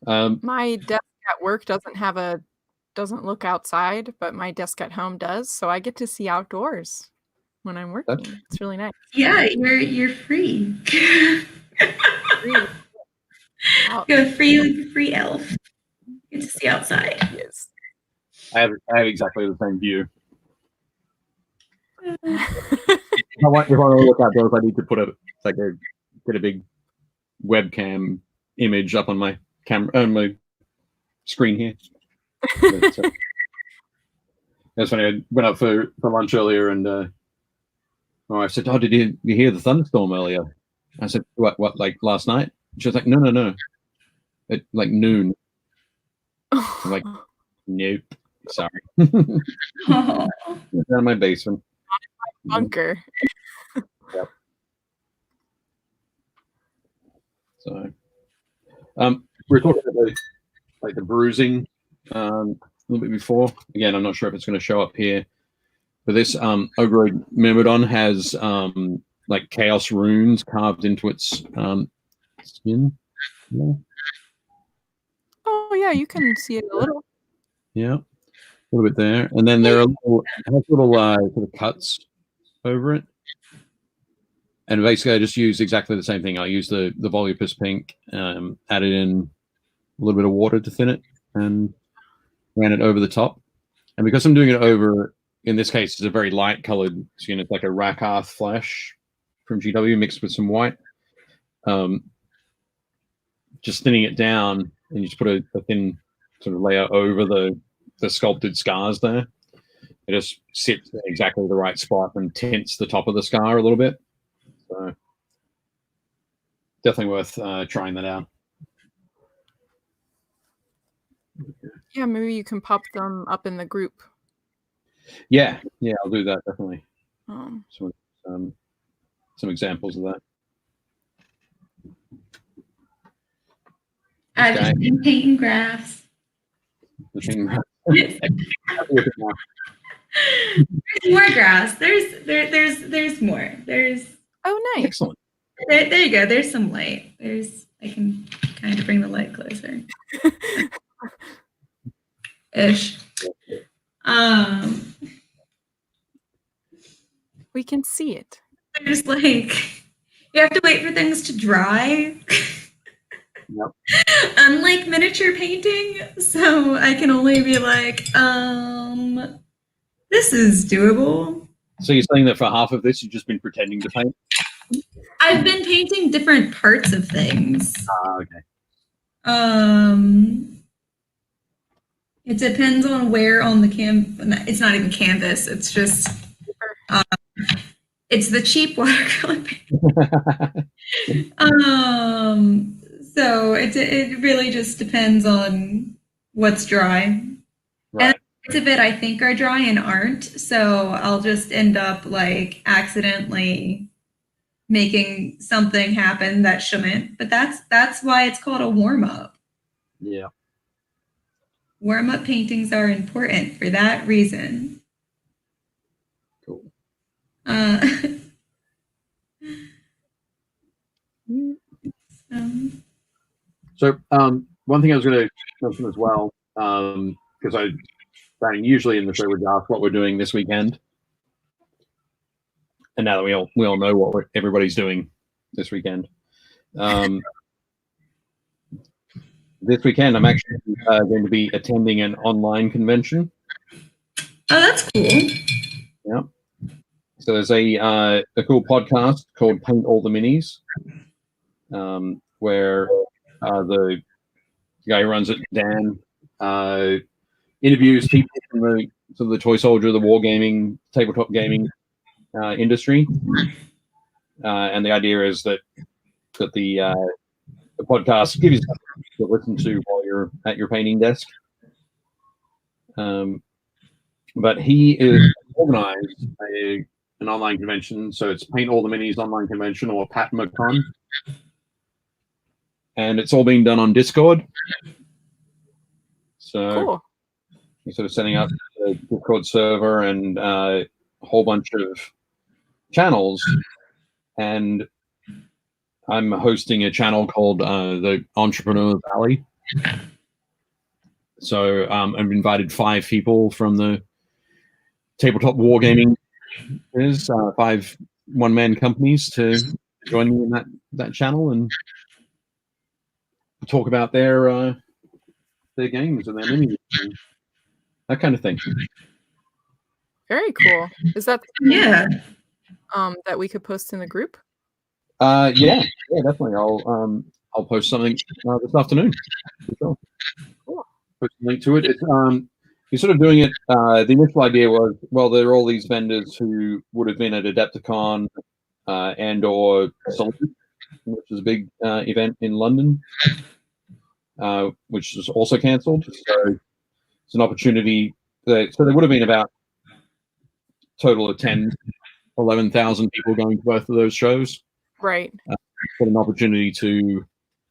My desk at work doesn't look outside, but my desk at home does, so I get to see outdoors when I'm working. It's really nice. Yeah, you're free. You're a free elf. You get to see outside. Yes. I have exactly the same view. If I want to look outdoors, I need to get a big webcam image up on my camera, on my screen here. It's funny. I went out for lunch earlier, and my wife said, "Oh, did you hear the thunderstorm earlier?" I said, "What? Like last night?" She was like, "No, at like noon." I'm like, nope, sorry. Oh. It's down in my basement. Bunker. Yep. So, we were talking about the bruising a little bit before. Again, I'm not sure if it's going to show up here, but this Ogroid Myrmidon has like chaos runes carved into its skin. Yeah. Oh yeah, you can see it a little. Yeah, a little bit there, and then there are little sort of cuts over it. And basically, I just use exactly the same thing. I use the Volupus pink, added in a little bit of water to thin it, and ran it over the top. And because I'm doing it over, in this case, it's a very light colored skin. It's like a Rakarth flesh from GW mixed with some white. Just thinning it down, and you just put a thin sort of layer over the sculpted scars there. It just sits in exactly the right spot and tints the top of the scar a little bit. So definitely worth trying that out. Yeah, maybe you can pop them up in the group. Yeah, I'll do that definitely. Some examples of that. I've just been painting graphs. The thing more grass. There's more. There's Oh, nice. Excellent. there you go. There's some light. I can kind of bring the light closer. Ish. We can see it. There's like you have to wait for things to dry. Yep. Unlike miniature painting, so I can only be like, this is doable. So you're saying that for half of this, you've just been pretending to paint? I've been painting different parts of things. Okay. It depends on where on the it's not even canvas. It's just, it's the cheap watercolor paint. So it really just depends on what's dry. Right. And parts of it I think are dry and aren't. So I'll just end up like accidentally making something happen that shouldn't. But that's why it's called a warm-up. Yeah. Warm-up paintings are important for that reason. Cool. So one thing I was going to mention as well, because usually in the show would ask what we're doing this weekend, and now that we all know what everybody's doing this weekend. This weekend, I'm actually going to be attending an online convention. Oh, that's cool. Yeah. So there's a cool podcast called Paint All the Minis, where the guy who runs it, Dan, interviews people from the toy soldier, the wargaming, tabletop gaming industry, and the idea is that the podcast gives you something to listen to while you're at your painting desk. But he is organized an online convention, so it's Paint All the Minis online convention, or PatmaCon. And it's all being done on Discord. So Cool. you're sort of setting up a Discord server and a whole bunch of channels. And I'm hosting a channel called the Entrepreneur Valley. So I've invited 5 people from the tabletop wargaming, 5 one-man companies to join me in that channel and talk about their games and their minis and that kind of thing. Very cool. Is that that we could post in the group? Yeah, definitely. I'll post something this afternoon. For sure. Cool. Post a link to it. It's you're sort of doing it. The initial idea was, well, there are all these vendors who would have been at Adepticon and or Solid, which is a big event in London, which was also cancelled. So it's an opportunity. So there would have been about total of 11,000 people going to both of those shows. Right. Got an opportunity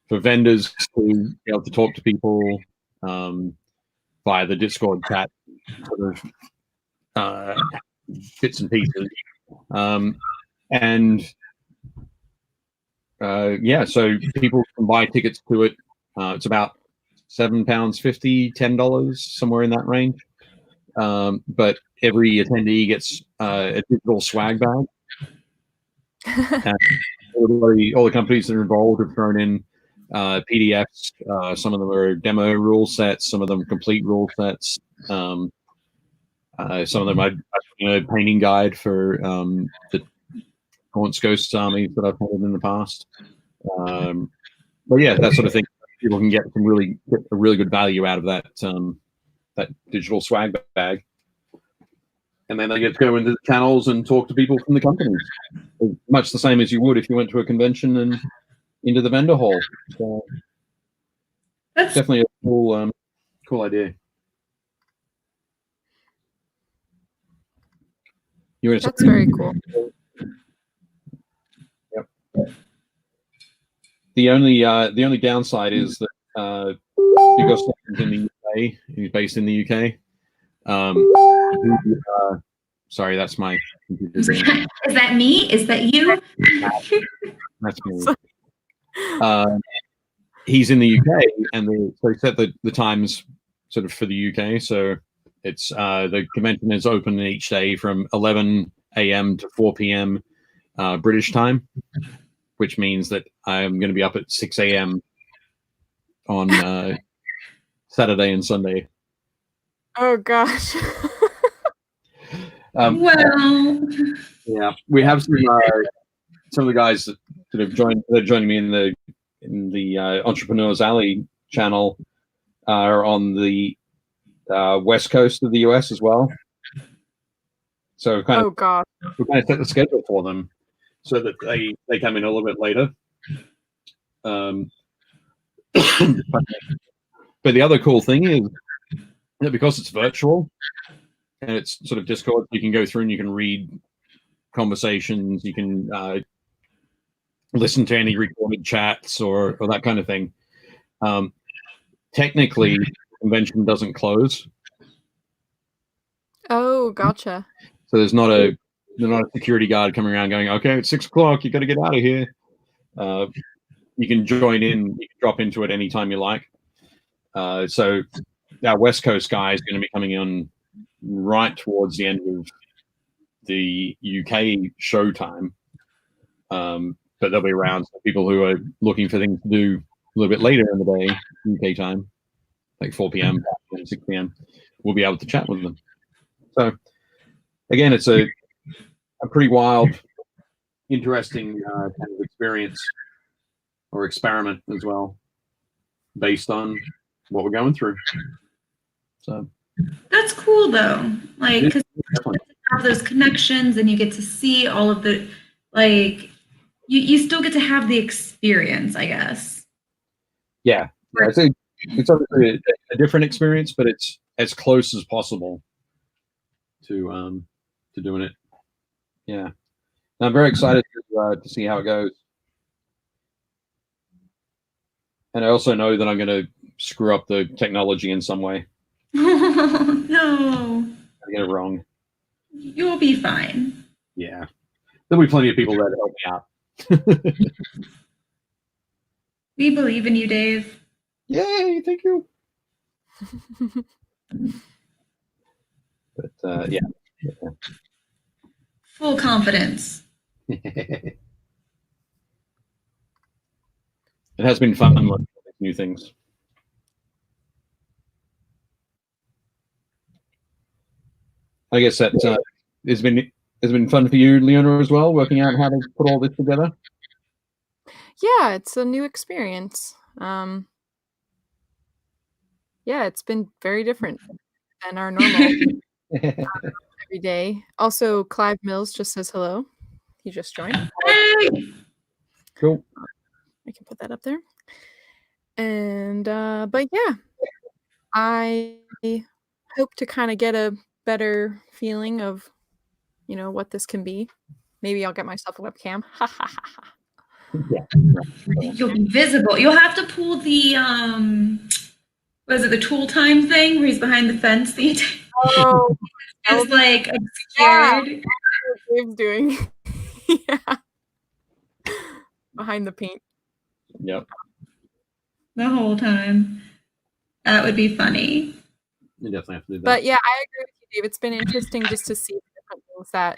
for vendors to be able to talk to people via the Discord chat, sort of bits and pieces, so people can buy tickets to it. It's about £7.50, $10, somewhere in that range. But every attendee gets a digital swag bag. And all the companies that are involved have thrown in PDFs. Some of them are demo rule sets, some of them complete rule sets. Some of them are a painting guide for the Gaunt's Ghosts army that I've painted in the past. But yeah, that sort of thing. People can get a really good value out of that digital swag bag. And then they get to go into the channels and talk to people from the companies. Much the same as you would if you went to a convention and into the vendor hall. So that's definitely a cool idea. That's very cool. Yep. The only downside is that because he's in the UK, he's based in the UK. Sorry, that's my computer. Is that me? Is that you? That's me. He's in the UK, and so he set the times sort of for the UK. So it's the convention is open each day from 11 a.m. to 4 p.m. British time, which means that I'm going to be up at 6 a.m. on Saturday and Sunday. Oh gosh. Well, yeah, we have some of the guys that have joining me in the Entrepreneurs Alley channel are on the west coast of the US as well. So we kind of set the schedule for them so that they come in a little bit later. But the other cool thing is that because it's virtual and it's sort of Discord, you can go through and you can read conversations, you can listen to any recorded chats or that kind of thing. Technically, the convention doesn't close. Oh, gotcha. So there's not a security guard coming around going, okay, it's 6 o'clock, you got to get out of here. You can join in, you can drop into it anytime you like. So our West Coast guy is going to be coming on right towards the end of the UK show time. But they'll be around. So people who are looking for things to do a little bit later in the day, UK time, like 4 p.m., 6 p.m., we'll be able to chat with them. So again, it's a pretty wild, interesting kind of experience or experiment as well, based on what we're going through. So that's cool though. Like, because you have those connections and you get to see all of the, like, you still get to have the experience, I guess. Yeah, it's obviously a different experience, but it's as close as possible to doing it. Yeah, and I'm very excited to see how it goes. And I also know that I'm going to screw up the technology in some way. Oh, no. I get it wrong. You'll be fine. Yeah. There'll be plenty of people there to help me out. We believe in you, Dave. Yay, thank you. But yeah. Full confidence. It has been fun learning new things. I guess that has been fun for you, Leona, as well, working out how to put all this together. Yeah, it's a new experience. Yeah, it's been very different than our normal every day. Also, Clive Mills just says hello. He just joined. Hey! Cool. I can put that up there. And but yeah, I hope to kind of get a better feeling of, you know, what this can be. Maybe I'll get myself a webcam. Yeah. You'll be visible. You'll have to pull the was it the tool time thing where he's behind the fence the entire Oh, it's like obscured. Yeah, what Dave's doing. Yeah. Behind the paint. Yep. The whole time. That would be funny. You definitely have to do that. But yeah, I agree with you, Dave. It's been interesting just to see different things that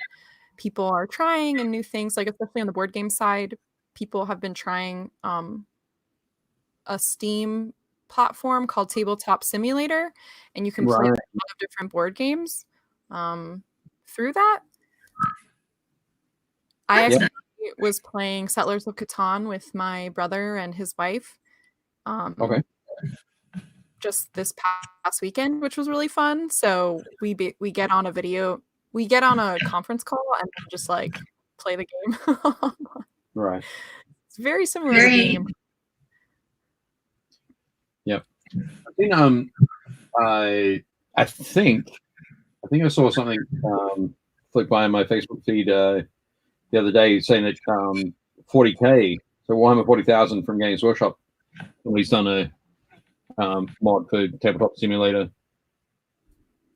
people are trying and new things, like especially on the board game side, people have been trying a Steam platform called Tabletop Simulator, and you can play a lot of different board games through that. I actually was playing Settlers of Catan with my brother and his wife. Just this past weekend, which was really fun. So we get on a conference call and just like play the game. Right. It's very similar to the game. Yep. I think I saw something flick by in my Facebook feed the other day saying that 40K, so Warhammer 40,000 from Games Workshop, released on a mod for Tabletop Simulator.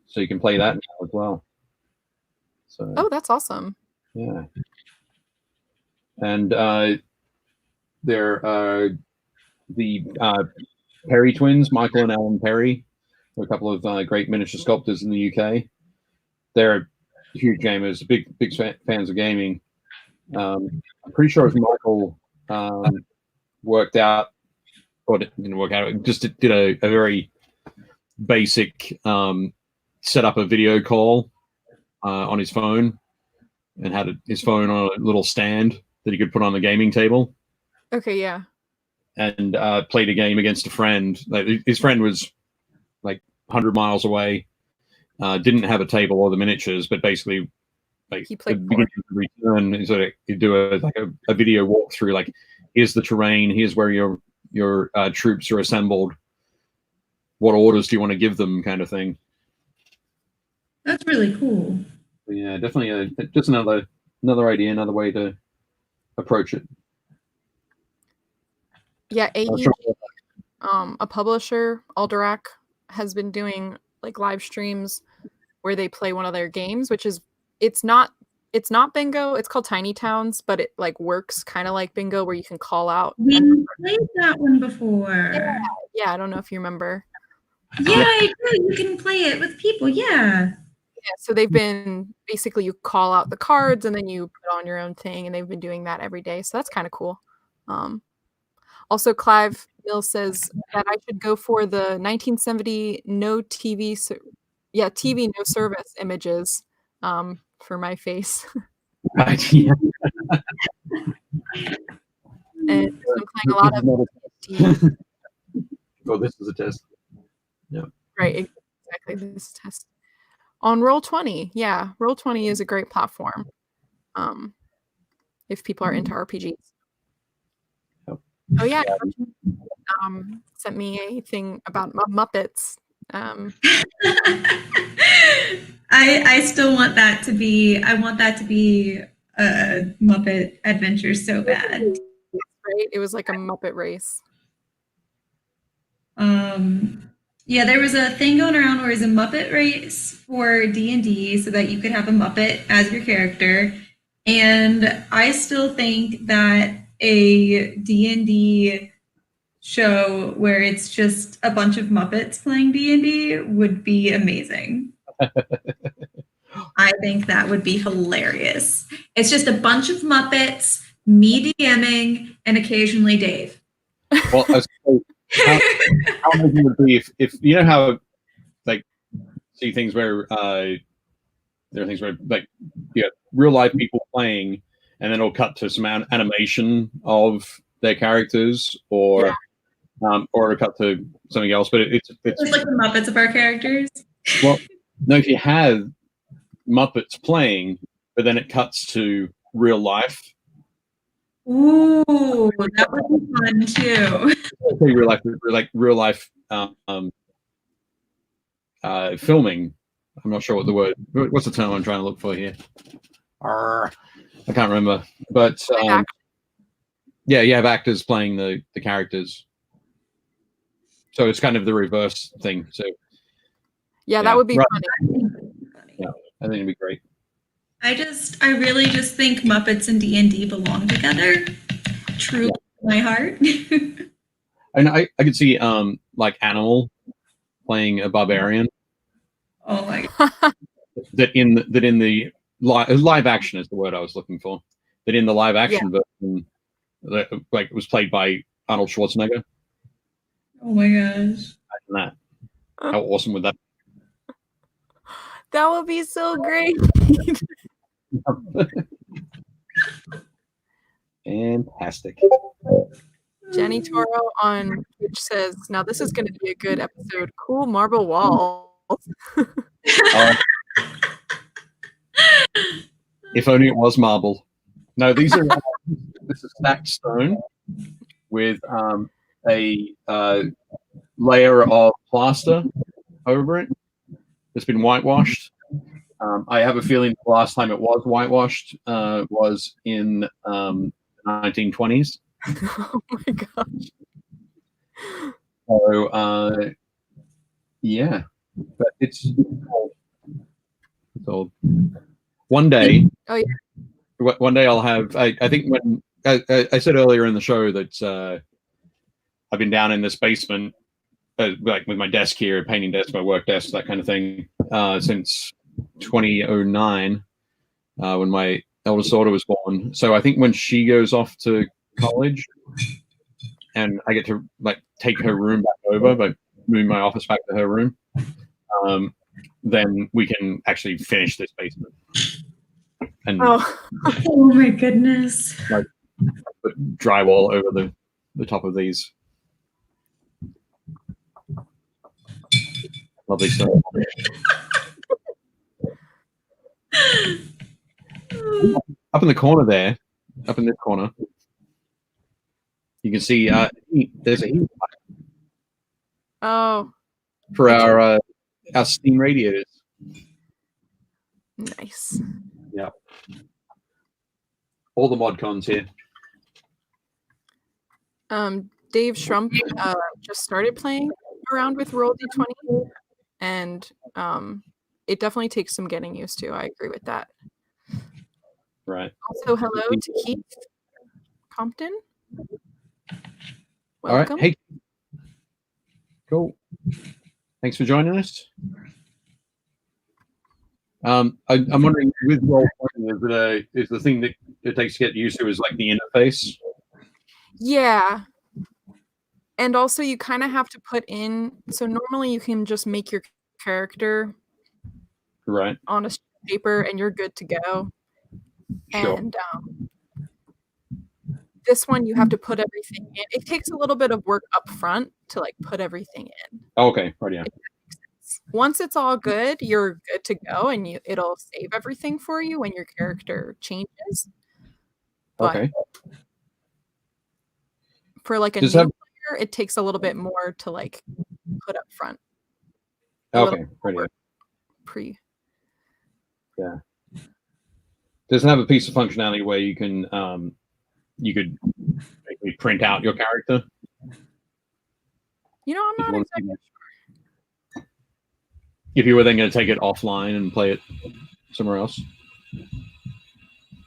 so you can play that now as well. So Oh, that's awesome. yeah, and there are the Perry twins, Michael and Alan Perry. They're a couple of great miniature sculptors in the UK. They're huge gamers, big fans of gaming. I'm pretty sure if Michael worked out, or didn't work out, just did a very basic set up a video call on his phone, and had his phone on a little stand that he could put on the gaming table. Okay, yeah. And played a game against a friend. Like, his friend was like 100 miles away, didn't have a table or the miniatures, but basically, like, He played beginning of the return, so you do a video walkthrough. Like, here's the terrain, here's where your troops are assembled. What orders do you want to give them, kind of thing. That's really cool. Yeah, definitely just another idea, another way to approach it. Yeah, AEG, a publisher, Alderac, has been doing like live streams where they play one of their games, which is it's not bingo. It's called Tiny Towns, but it like works kind of like bingo, where you can call out. We played that one before. Yeah, I don't know if you remember. Yeah, I do. You can play it with people. Yeah. Yeah, so they've been basically, you call out the cards and then you put on your own thing, and they've been doing that every day. So that's kind of cool. Also, Clive Mills says that I should go for the 1970 no TV, TV no service images for my face. Right. Yeah. And I'm playing a lot of. Oh, this is a test. Yeah. Right. Exactly. This test on Roll20. Yeah, Roll20 is a great platform. If people are into RPGs. Oh yeah, sent me a thing about Muppets. I still want that to be. I want that to be a Muppet adventure so bad. Right? It was like a Muppet race. Yeah, there was a thing going around where it was a Muppet race for D&D, so that you could have a Muppet as your character. And I still think that a D&D show where it's just a bunch of Muppets playing D&D would be amazing. I think that would be hilarious. It's just a bunch of Muppets, me DMing, and occasionally Dave. Well, how amazing would it be if you know how, like, see things where there are things where, like, real life people playing, and then it'll cut to some animation of their characters, or it'll cut to something else. But it's like the Muppets of our characters. Well, no, if you have Muppets playing, but then it cuts to real life. Ooh, that would be fun too. Real life filming. I'm not sure what the word. What's the term I'm trying to look for here? I can't remember. But yeah, you have actors playing the characters. So it's kind of the reverse thing. So yeah, that would be funny. Yeah, I think it'd be great. I really just think Muppets and D&D belong together. Truly, my heart. And I could see like Animal playing a barbarian. Oh my god. that in the live action is the word I was looking for. That in the live action version, like, it was played by Arnold Schwarzenegger. Oh my gosh. Imagine that. How awesome would that be? That would be so great. Fantastic. Jenny Toro on Twitch says, now this is going to be a good episode. Cool marble walls. If only it was marble. No, this is stacked stone with a layer of plaster over it that's been whitewashed. I have a feeling the last time it was whitewashed was in the 1920s. Oh my gosh. So yeah, but it's told. One day, Oh yeah. One day I'll have. I think when I said earlier in the show that I've been down in this basement, like with my desk here, painting desk, my work desk, that kind of thing, since 2009, when my eldest daughter was born. So I think when she goes off to college, and I get to like take her room back over by moving my office back to her room, then we can actually finish this basement. And oh my goodness! Like put drywall over the top of these. Lovely stuff. Up in the corner there, up in this corner, you can see there's a heat pipe. Oh. For our steam radiators. Nice. Yeah. All the mod cons here. Dave Shrump just started playing around with Roll D20, and it definitely takes some getting used to. I agree with that. Right. Also, hello to Keith Compton. Welcome. All right. Hey. Cool. Thanks for joining us. I'm wondering, with role-playing, is the thing that it takes to get used to is like the interface? Yeah. And also you kind of have to put in, so normally you can just make your character right on a paper and you're good to go. Sure. And this one you have to put everything in. It takes a little bit of work up front to like put everything in. Okay, right, yeah. Once it's all good, you're good to go, and it'll save everything for you when your character changes. But okay. For like a new player, it takes a little bit more to like put up front. Okay, right, yeah. Yeah. Does it have a piece of functionality where you can you could basically print out your character? You know, I'm not exactly sure. If you were then going to take it offline and play it somewhere else?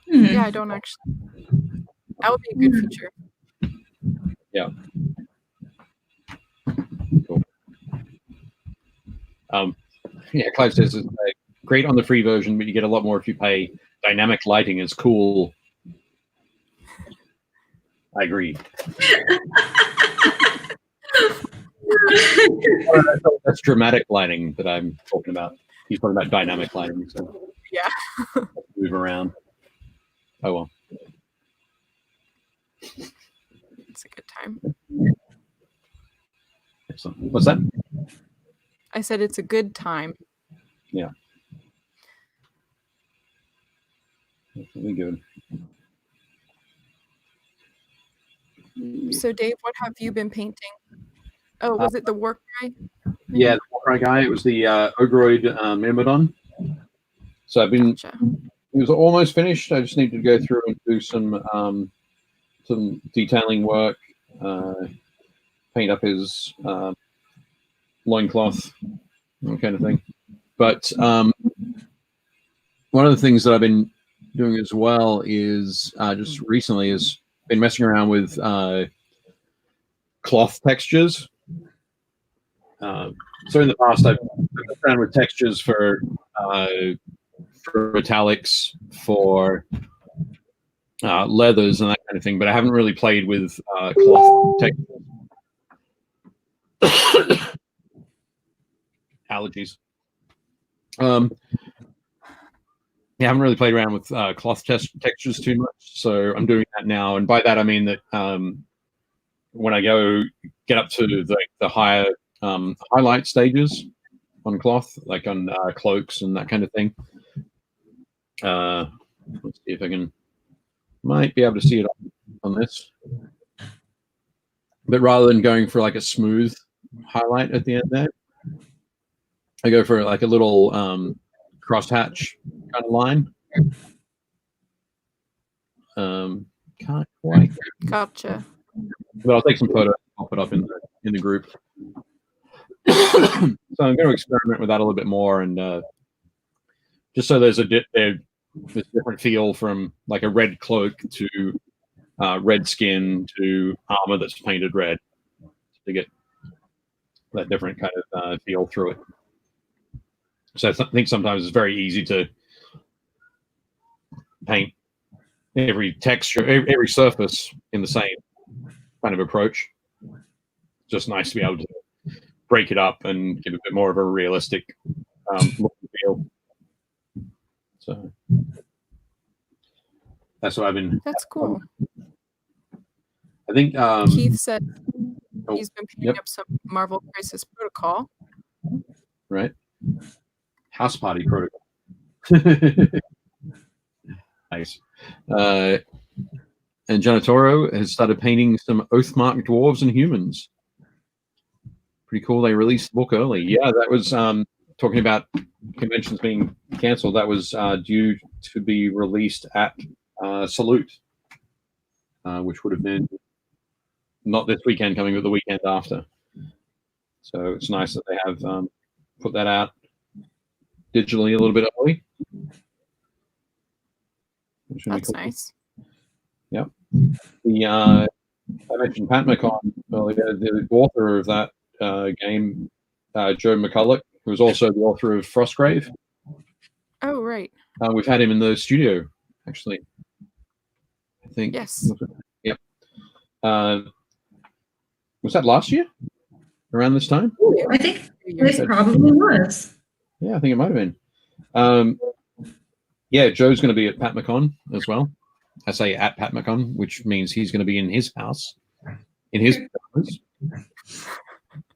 Yeah, I don't actually. That would be a good feature. Yeah. Cool. Yeah, Clive says it's great on the free version, but you get a lot more if you pay. Dynamic lighting is cool. I agree. That's dramatic lighting that I'm talking about. He's talking about dynamic lighting. So yeah. Move around. Oh well. It's a good time. Excellent. What's that? I said it's a good time. Yeah. Definitely good. So Dave, what have you been painting? Oh, was it the War Cry? Yeah, the War Cry guy. It was the 𝙂𝙖𝙢𝙤𝙤. So I've been. Gotcha. It was almost finished. I just need to go through and do some detailing work, paint up his loincloth, that kind of thing. But one of the things that I've been doing as well is just recently is been messing around with cloth textures. So in the past, I've messed around with textures for metallics, for leathers and that kind of thing, but I haven't really played with cloth textures. Allergies. Yeah, I haven't really played around with cloth textures too much, so I'm doing that now. And by that I mean that when I get up to the higher highlight stages on cloth, like on cloaks and that kind of thing. Let's see if I might be able to see it on this. But rather than going for like a smooth highlight at the end there, I go for like a little crosshatch kind of line. Can't quite. Gotcha. But I'll take some photos and pop it up in the group. So I'm going to experiment with that a little bit more and just so there's a different feel from like a red cloak to red skin to armor that's painted red, to get that different kind of feel through it. So I think sometimes it's very easy to paint every texture, every surface in the same kind of approach. Just nice to be able to break it up and give a bit more of a realistic look and feel. So that's what I've been. That's cool. I think Keith said he's been painting up some Marvel Crisis Protocol. Right. House Party Protocol. Nice. And Jonatoro has started painting some oath-marked dwarves and humans. Pretty cool. They released the book early. Yeah, that was talking about conventions being canceled. That was due to be released at Salute, which would have been not this weekend coming, but the weekend after. So it's nice that they have put that out digitally a little bit early. That's cool. Nice. Yep. I mentioned Pat McCon earlier, the author of that game, Joe McCulloch, who was also the author of Frostgrave. Oh, right. We've had him in the studio, actually. I think. Yes. Yep. Was that last year? Around this time? I think it probably was. Yeah, I think it might have been. Yeah, Joe's going to be at Pat McCon as well. I say at Pat McCon, which means he's going to be in his house, in his house,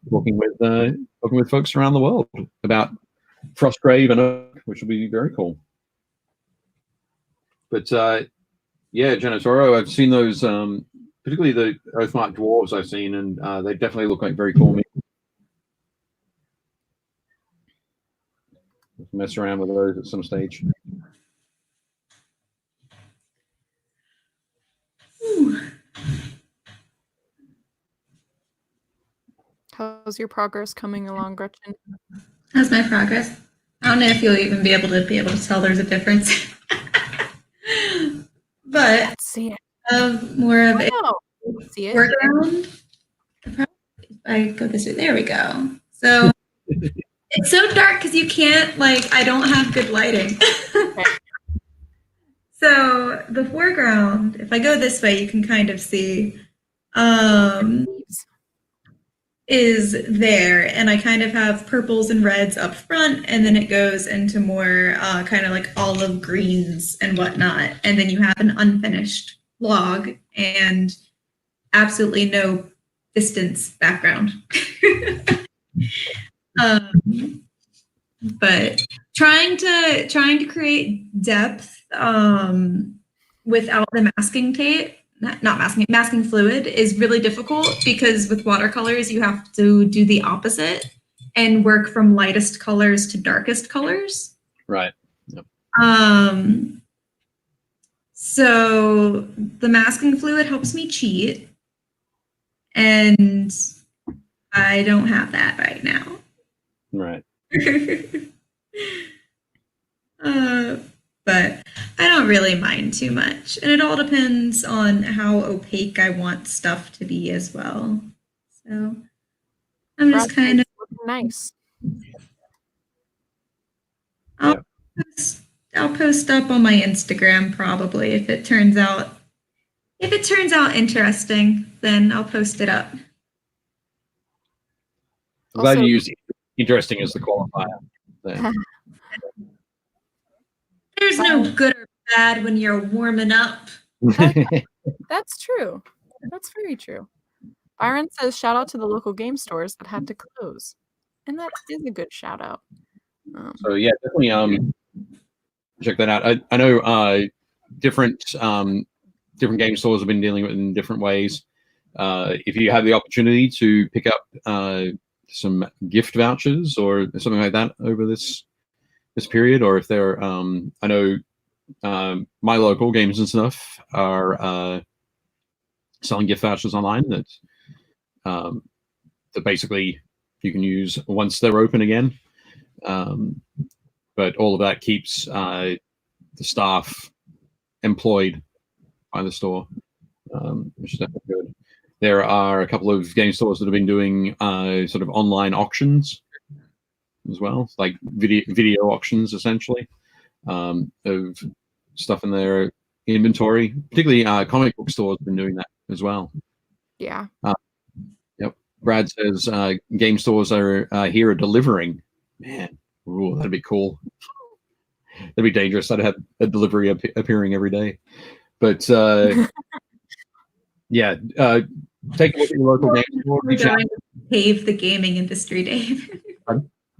talking with folks around the world about Frostgrave and Oak, which will be very cool. But yeah, Janitoro, I've seen those, particularly the Oathmark dwarves I've seen, and they definitely look like very cool. Mess around with those at some stage. How's your progress coming along, Gretchen? How's my progress? I don't know if you'll even be able to tell there's a difference. But let's see it. More of a see it. workaround. I go this way. There we go. So it's so dark because you can't, like, I don't have good lighting. Okay. So the foreground, if I go this way, you can kind of see is there, and I kind of have purples and reds up front, and then it goes into more kind of like olive greens and whatnot, and then you have an unfinished log and absolutely no distance background. But trying to create depth without the masking tape, masking fluid is really difficult, because with watercolors you have to do the opposite and work from lightest colors to darkest colors. Right. Yep. So the masking fluid helps me cheat, and I don't have that right now. Right. But I don't really mind too much, and it all depends on how opaque I want stuff to be as well. So I'm just kind of nice. I'll post up on my Instagram probably if it turns out interesting. Then I'll post it up. I'm glad you used interesting as the qualifier. There's no good or bad when you're warming up. That's true. That's very true. Byron says, shout out to the local game stores that had to close. And that is a good shout out. So yeah, definitely check that out. I know different game stores have been dealing with it in different ways. If you have the opportunity to pick up some gift vouchers or something like that over this period, or if they're I know my local games and stuff are selling gift vouchers online that that basically you can use once they're open again. but all of that keeps the staff employed by the store, which is definitely good. There are a couple of game stores that have been doing sort of online auctions as well, like video auctions essentially, of stuff in their inventory. Particularly comic book stores have been doing that as well. Yeah. Yep. Brad says game stores are here are delivering. Man, ooh, that'd be cool. That'd be dangerous. I'd have a delivery appearing every day. But yeah, take a look at your local game store. We're going to save the gaming industry, Dave.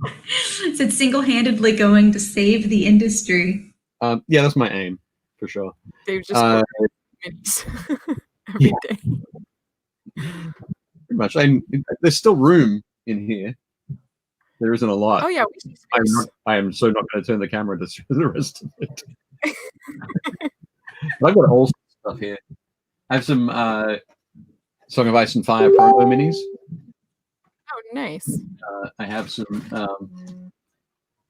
So it's single-handedly going to save the industry. Yeah, that's my aim for sure. They've just every day. Pretty much. There's still room in here. There isn't a lot. Oh yeah, I am so not going to turn the camera to the rest of it. But I've got all stuff here. I have some Song of Ice and Fire promo minis. Oh, nice. I have some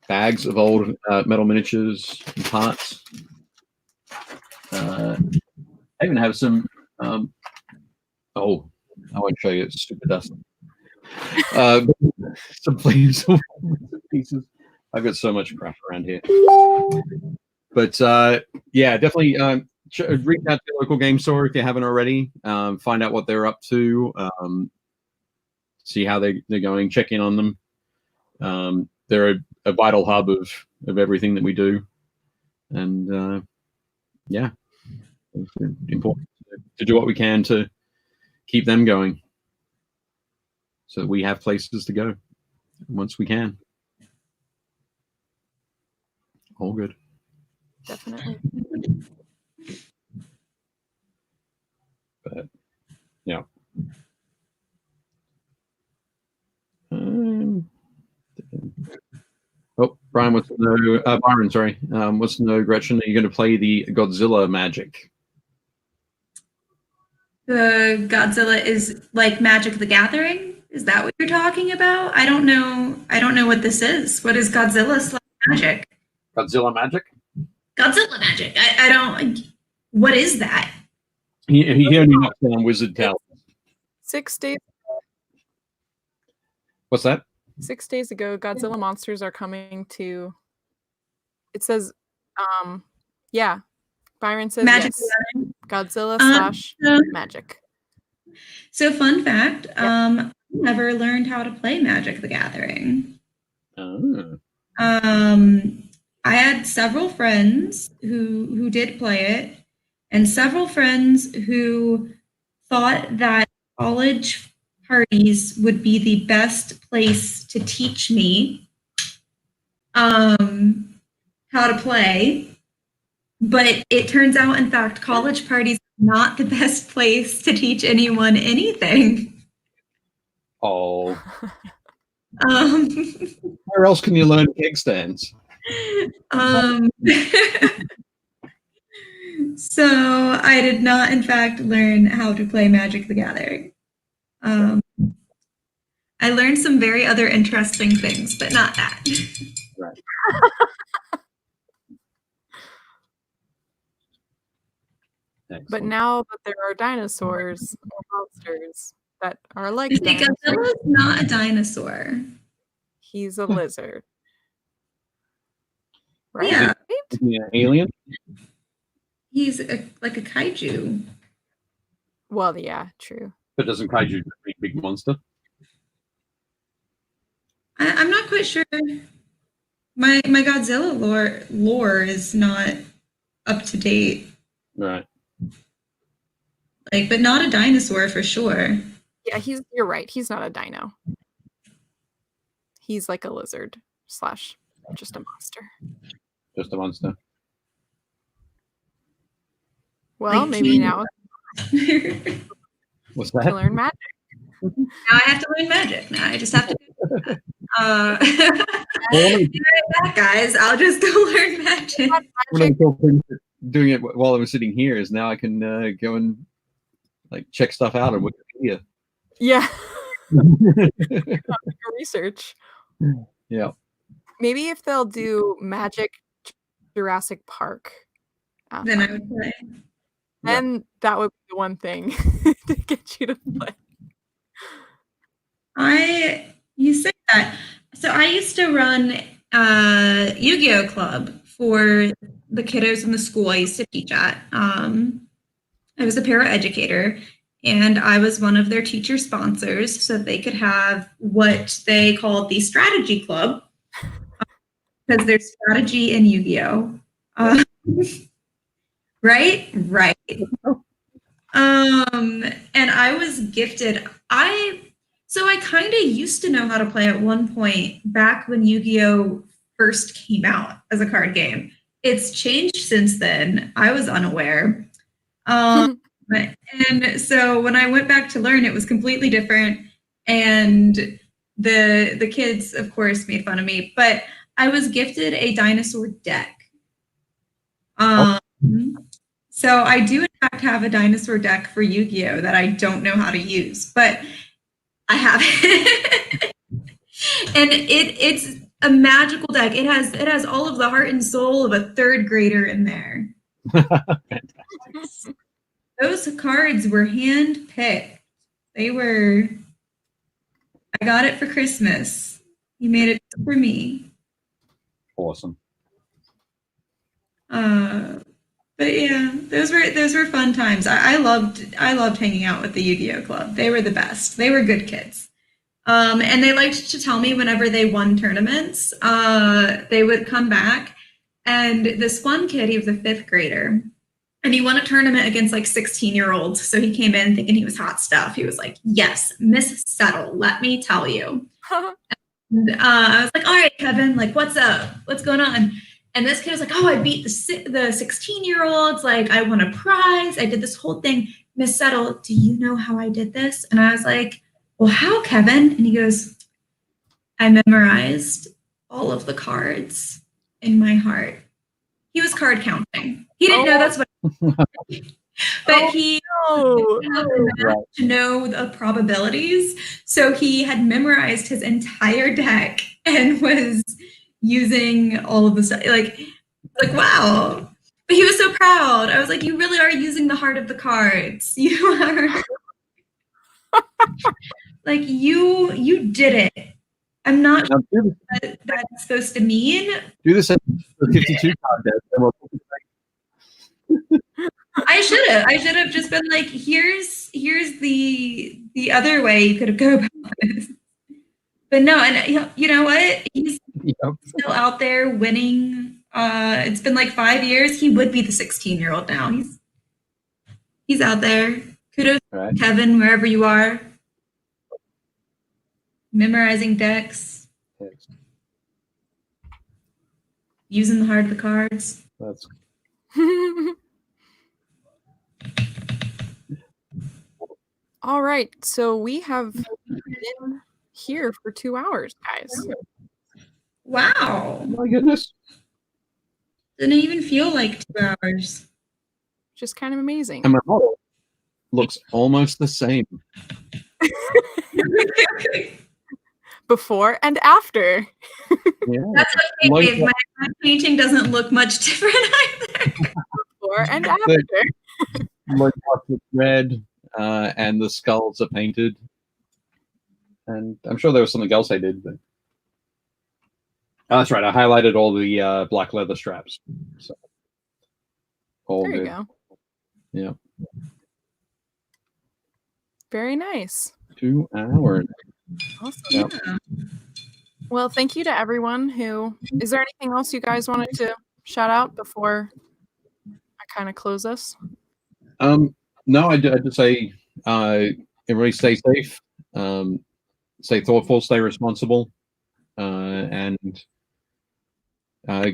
bags of old metal miniatures and parts. I even have some. Oh, I won't show you. It's super dusty. Some flames pieces. I've got so much crap around here. But yeah, definitely reach out to your local game store if you haven't already. Find out what they're up to. See how they're going. Check in on them. They're a vital hub of everything that we do, and yeah, it's important to do what we can to keep them going, so that we have places to go once we can. All good. Definitely. But yeah. Oh, Brian wants to know. Byron, sorry, wants to know, Gretchen, are you going to play the Godzilla magic? The Godzilla is like Magic the Gathering? Is that what you're talking about? I don't know. I don't know what this is. What is Godzilla / magic? Godzilla magic? Godzilla magic. I don't. What is that? He only knocks down wizard towers. 6 days. What's that? 6 days ago, Godzilla monsters are coming to. It says, yeah. Byron says Magic yes. Godzilla / magic. So fun fact, I never learned how to play Magic the Gathering. Oh. I had several friends who did play it, and several friends who thought that college parties would be the best place to teach me how to play. But it turns out, in fact, college parties are not the best place to teach anyone anything. Oh. Where else can you learn kickstands? So I did not, in fact, learn how to play Magic the Gathering. I learned some very other interesting things, but not that. Right. But now that there are dinosaurs or monsters that are like Godzilla is not a dinosaur. He's a lizard. Right? Yeah. Is he an alien? He's like a kaiju. Well, yeah, true. But doesn't kaiju mean big monster? I'm not quite sure. My Godzilla lore is not up to date. Right. Like, but not a dinosaur for sure. Yeah, you're right. He's not a dino. He's like a lizard / just a monster. Just a monster. Well, Like, maybe now What's to that? learn magic. Now I have to learn magic. Now I just have to. Back, guys. I'll just go learn magic. Doing it while I'm sitting here is now I can go and like check stuff out on Wikipedia. Yeah. Research. Yeah. Maybe if they'll do Magic Jurassic Park. Then I would play. Then that would be the one thing to get you to play. You say that. So I used to run a Yu-Gi-Oh club for the kiddos in the school I used to teach at. I was a paraeducator, and I was one of their teacher sponsors, so they could have what they called the strategy club, because there's strategy in Yu-Gi-Oh. Right. And I was gifted. So I kind of used to know how to play at one point back when Yu-Gi-Oh first came out as a card game. It's changed since then. I was unaware. And so when I went back to learn, it was completely different. And the kids, of course, made fun of me, but I was gifted a dinosaur deck. So I do in fact have a dinosaur deck for Yu-Gi-Oh that I don't know how to use, but I have it. And it's a magical deck. It has all of the heart and soul of a third grader in there. Those cards were hand picked. I got it for Christmas. He made it for me. Awesome. But yeah, those were fun times. I loved hanging out with the Yu-Gi-Oh club. They were the best. They were good kids. And they liked to tell me whenever they won tournaments, they would come back. And this one kid, he was a 5th grader, and he won a tournament against like 16-year-olds. So he came in thinking he was hot stuff. He was like, "Yes, Miss Settle, let me tell you." And I was like, "All right, Kevin, like, what's up? What's going on?" And this kid was like, "Oh, I beat the 16-year-olds. Like, I won a prize. I did this whole thing. Miss Settle, do you know how I did this?" And I was like, "Well, how, Kevin?" And he goes, "I memorized all of the cards in my heart." He was card counting. He didn't know that's what. But he to know the probabilities. So he had memorized his entire deck and was using all of the stuff. Like wow. But he was so proud. I was like, "You really are using the heart of the cards. You are." Like, you did it. I'm not sure what that's supposed to mean. Do this at the 52 card deck. I should have just been like, here's the other way you could have go about this. But no, and you know what? He's still out there winning. It's been like 5 years. He would be the 16-year-old now. He's out there. Kudos, right. Kevin, wherever you are. Memorizing decks. Yes. Using the heart of the cards. That's all right. So we have been here for 2 hours, guys. Wow. Oh my goodness. Didn't even feel like 2 hours. Just kind of amazing. And my model looks almost the same. Before and after. Yeah. That's okay, Dave. My painting doesn't look much different either. Before and after. Like red, and the skulls are painted. And I'm sure there was something else I did, but oh, that's right. I highlighted all the black leather straps. So all there you good. Go. Yeah. Very nice. 2 hours. Awesome. Yep. Yeah. Well, thank you to everyone who. Is there anything else you guys wanted to shout out before I kind of close us? No, I just say everybody stay safe, stay thoughtful, stay responsible, and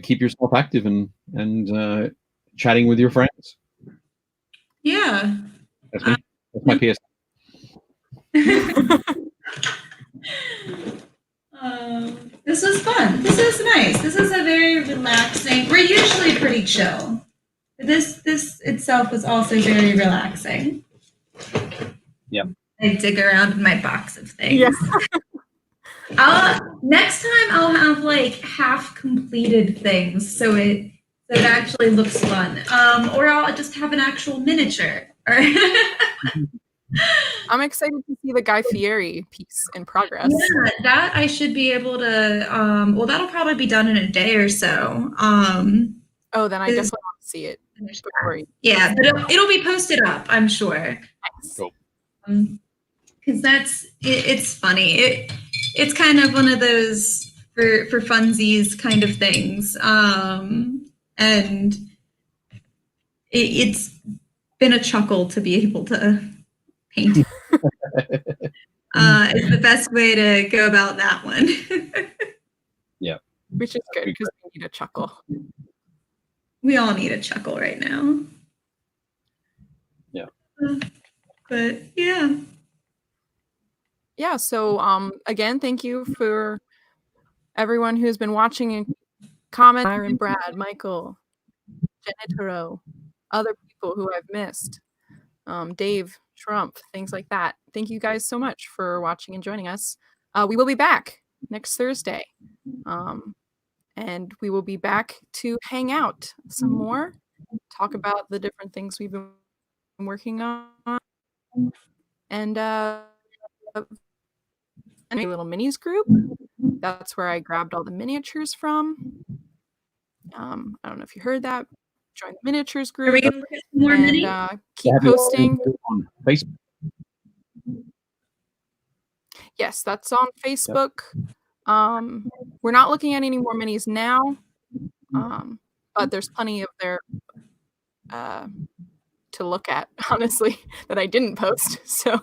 keep yourself active and chatting with your friends. Yeah. That's me. That's my PS. This was fun. This is nice. This is a very relaxing. We're usually pretty chill. This itself was also very relaxing. Yep. I dig around in my box of things. Yeah. Next time I'll have like half completed things, so it actually looks fun. Or I'll just have an actual miniature. I'm excited to see the Guy Fieri piece in progress. Yeah, that I should be able to. Well, that'll probably be done in a day or so. Oh, then I definitely want to see it. Yeah, but it'll be posted up, I'm sure. Cool. Because it's funny. It's kind of one of those for funsies kind of things. And it's been a chuckle to be able to paint. Is the best way to go about that one. Yeah. Which is good because we need a chuckle. We all need a chuckle right now. Yeah. But yeah. Yeah, so again, thank you for everyone who's been watching and commenting. Byron, Brad, Michael, Genitoro, other people who I've missed, Dave, Trump, things like that. Thank you guys so much for watching and joining us. We will be back next Thursday. And we will be back to hang out some more, talk about the different things we've been working on, and a little minis group. That's where I grabbed all the miniatures from. I don't know if you heard that. Join the miniatures group. Are we gonna look at some more and keep posting. On Facebook. Yes, that's on Facebook. We're not looking at any more minis now, but there's plenty of there to look at, honestly, that I didn't post. So